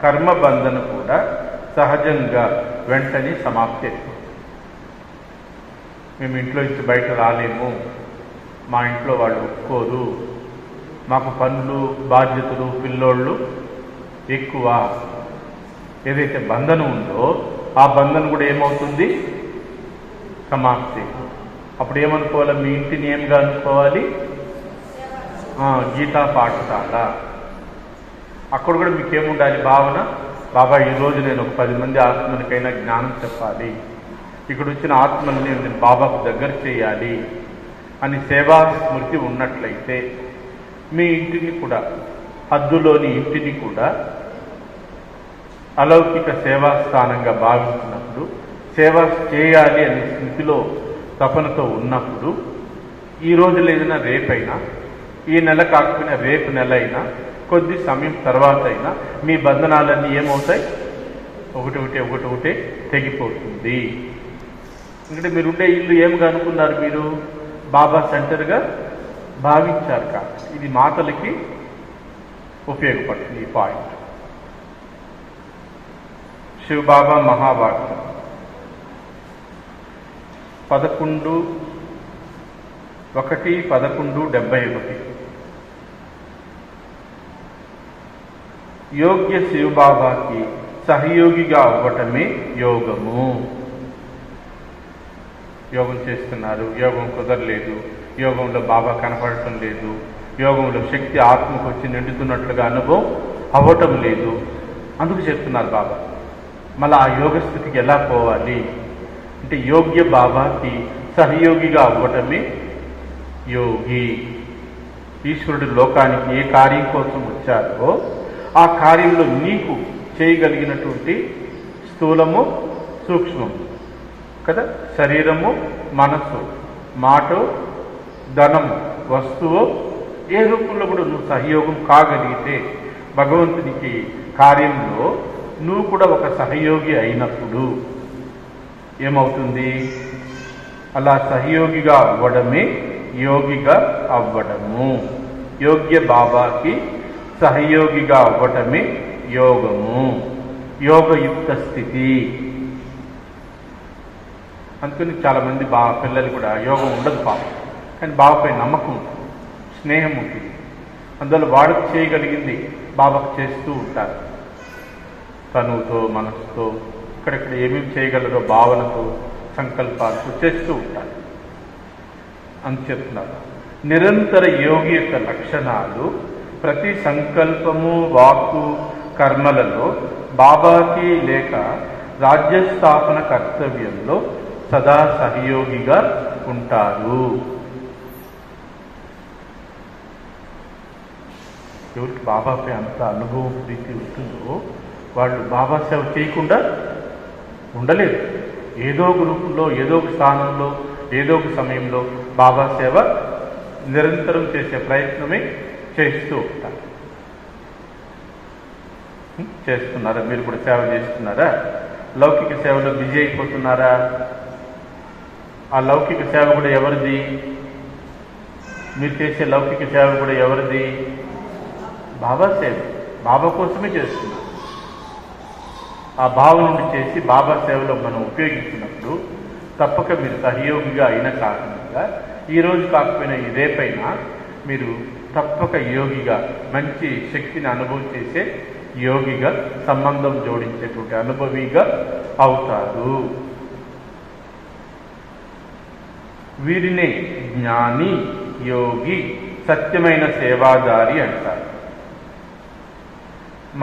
కర్మబంధన కూడా సహజంగా వెంటనే సమాప్తి అవుతుంది. మేము ఇంట్లో ఇచ్చి బయట రాలేము, మా ఇంట్లో వాళ్ళు ఒప్పుకోరు, మాకు పనులు, బాధ్యతలు, పిల్లోళ్ళు ఎక్కువ, ఏదైతే బంధనం ఉందో ఆ బంధనం కూడా ఏమవుతుంది? సమాప్తి. అప్పుడు ఏమనుకోవాలి? మీ ఇంటిని ఏమిగా అనుకోవాలి? గీతా పాఠశాల. అక్కడ కూడా మీకేముండాలి? భావన, బాబా ఈరోజు నేను ఒక 10 మంది ఆత్మలకైనా జ్ఞానం చెప్పాలి, ఇక్కడ వచ్చిన ఆత్మల్ని నేను బాబాకు దగ్గర చేయాలి అని సేవా స్మృతి ఉన్నట్లయితే మీ ఇంటిని కూడా, హద్దులోని ఇంటిని కూడా అలౌకిక సేవా స్థానంగా భావించినప్పుడు, సేవ చేయాలి అనే స్థితిలో తపనతో ఉన్నప్పుడు, ఈ రోజు లేదైనా రేపైనా, ఈ నెల కాకపోయినా రేపు నెల అయినా, కొద్ది సమయం తర్వాత అయినా మీ బంధనాలన్నీ ఏమవుతాయి? ఒకటి తెగిపోతుంది. ఎందుకంటే మీరుండే ఇల్లు ఏమిగా అనుకున్నారు? మీరు బాబా సెంటర్గా భావించారు కాబట్టి. ఇది మాటలకి ఉపయోగపడుతుంది ఈ పాయింట్. శివబాబా మహావాక్యం 11/11/71. యోగ్య శివబాబాకి సహయోగిగా అవ్వటమే యోగము. యోగం చేస్తున్నారు, యోగం కుదరలేదు, యోగంలో బాబా కనపడటం లేదు, యోగంలో శక్తి ఆత్మకు వచ్చి నిండుతున్నట్లుగా అనుభవం అవ్వటం లేదు. అందుకు చెప్తున్నారు బాబా. మళ్ళీ ఆ యోగ స్థితికి ఎలా పోవాలి అంటే, యోగ్య బాబాకి సహయోగిగా అవ్వటమే యోగి. ఈశ్వరుడు లోకానికి ఏ కార్యం కోసం వచ్చారో ఆ కార్యంలో నీకు చేయగలిగినటువంటి స్థూలము, సూక్ష్మము కదా, శరీరము, మనస్సు, మాట, ధనము, వస్తువు, ఏ రూపంలో కూడా నువ్వు సహయోగం కాగలిగితే భగవంతునికి కార్యంలో నువ్వు కూడా ఒక సహయోగి అయినప్పుడు ఏమవుతుంది? అలా సహయోగిగా అవ్వడమే యోగిగా అవ్వడము. యోగ్య బాబాకి సహయోగిగా అవ్వటమే యోగము, యోగయుక్త స్థితి. అందుకని చాలామంది పిల్లలు కూడా యోగం ఉండదు పాపం, కానీ బాబాపై నమ్మకం ఉంటుంది, స్నేహం ఉంటుంది. అందువల్ల వాడికి చేయగలిగింది బాబాకు చేస్తూ ఉంటారు. తనువుతో, మనసుతో, ఇక్కడెక్కడ ఏమేమి చేయగలరో భావనతో, సంకల్పాలతో చేస్తూ ఉంటారు అని చెప్తున్నారు. నిరంతర యోగి యొక్క లక్షణాలు ప్రతి సంకల్పము, వాక్కు, కర్మలలో బాబాకి లేక రాజ్యస్థాపన కర్తవ్యంలో సదా సహయోగిగా ఉంటారు. ఎవరికి బాబాపై అంత అనుభవం, ప్రీతి ఉంటుందో వాళ్ళు బాబా సేవ చేయకుండా ఉండలేదు. ఏదో ఒక రూపంలో, ఏదో ఒక స్థానంలో, ఏదో ఒక సమయంలో బాబా సేవ నిరంతరం చేసే ప్రయత్నమే చేస్తూ ఉంటారు. చేస్తున్నారా? మీరు కూడా సేవ చేస్తున్నారా? లౌకిక సేవలో బిజీ అయిపోతున్నారా? ఆ లౌకిక సేవ కూడా ఎవరిది? మీరు చేసే లౌకిక సేవ కూడా ఎవరిది? బాబా సేవ. బాబా కోసమే చేస్తున్నారు. ఆ భావం నుండి చేసి బాబా సేవలో మనం ఉపయోగించినప్పుడు తప్పక మీరు సహయోగిగా అయిన కారణంగా ఈరోజు కాకపోయినా రేపైనా మీరు తప్పక యోగిగా, మంచి శక్తిని అనుభవం చేసే యోగిగా, సంబంధం జోడించేటువంటి అనుభవిగా అవుతారు. వీరినే జ్ఞాని, యోగి, సత్యమైన సేవాదారి అంటారు.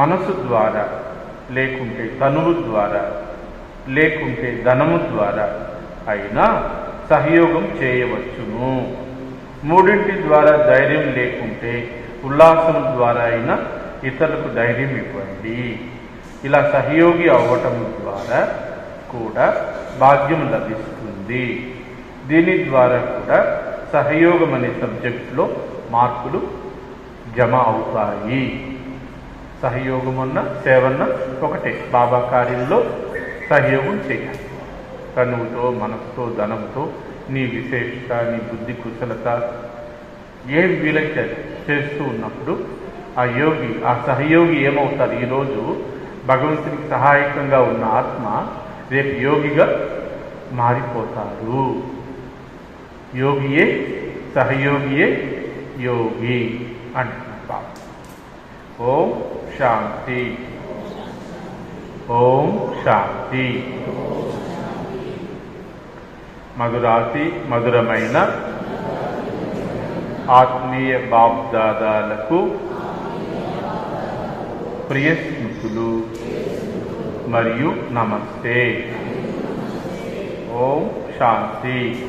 మనసు ద్వారా, లేకుంటే తనువు ద్వారా, లేకుంటే ధనము ద్వారా అయినా సహయోగం చేయవచ్చును. మూడింటి ద్వారా ధైర్యం లేకుంటే ఉల్లాసం ద్వారా అయినా ఇతరులకు ధైర్యం ఇవ్వండి. ఇలా సహయోగి అవ్వటం ద్వారా కూడా భాగ్యం లభిస్తుంది. దీని ద్వారా కూడా సహయోగం అనే సబ్జెక్టులో మార్కులు జమ అవుతాయి. సహయోగం అన్న సేవన్న ఒకటే. బాబా కార్యంలో సహయోగం చేయాలి. తనువుతో, మనసుతో, ధనంతో, నీ విశేషత, నీ బుద్ధి కుశలత ఏం వీలైతే చేస్తూ ఉన్నప్పుడు ఆ యోగి, ఆ సహయోగి ఏమవుతారు? ఈరోజు భగవంతునికి సహాయకంగా ఉన్న ఆత్మ రేపు యోగిగా మారిపోతారు. యోగియే సహయోగియే యోగి అంటున్నారు. ఓం శాంతి. ఓం శాంతి. మధురాతి మధురమైన ఆత్మీయ బాప్దాదాలకు ప్రియ స్మృతులు. మరియు నమస్తే. ఓం శాంతి.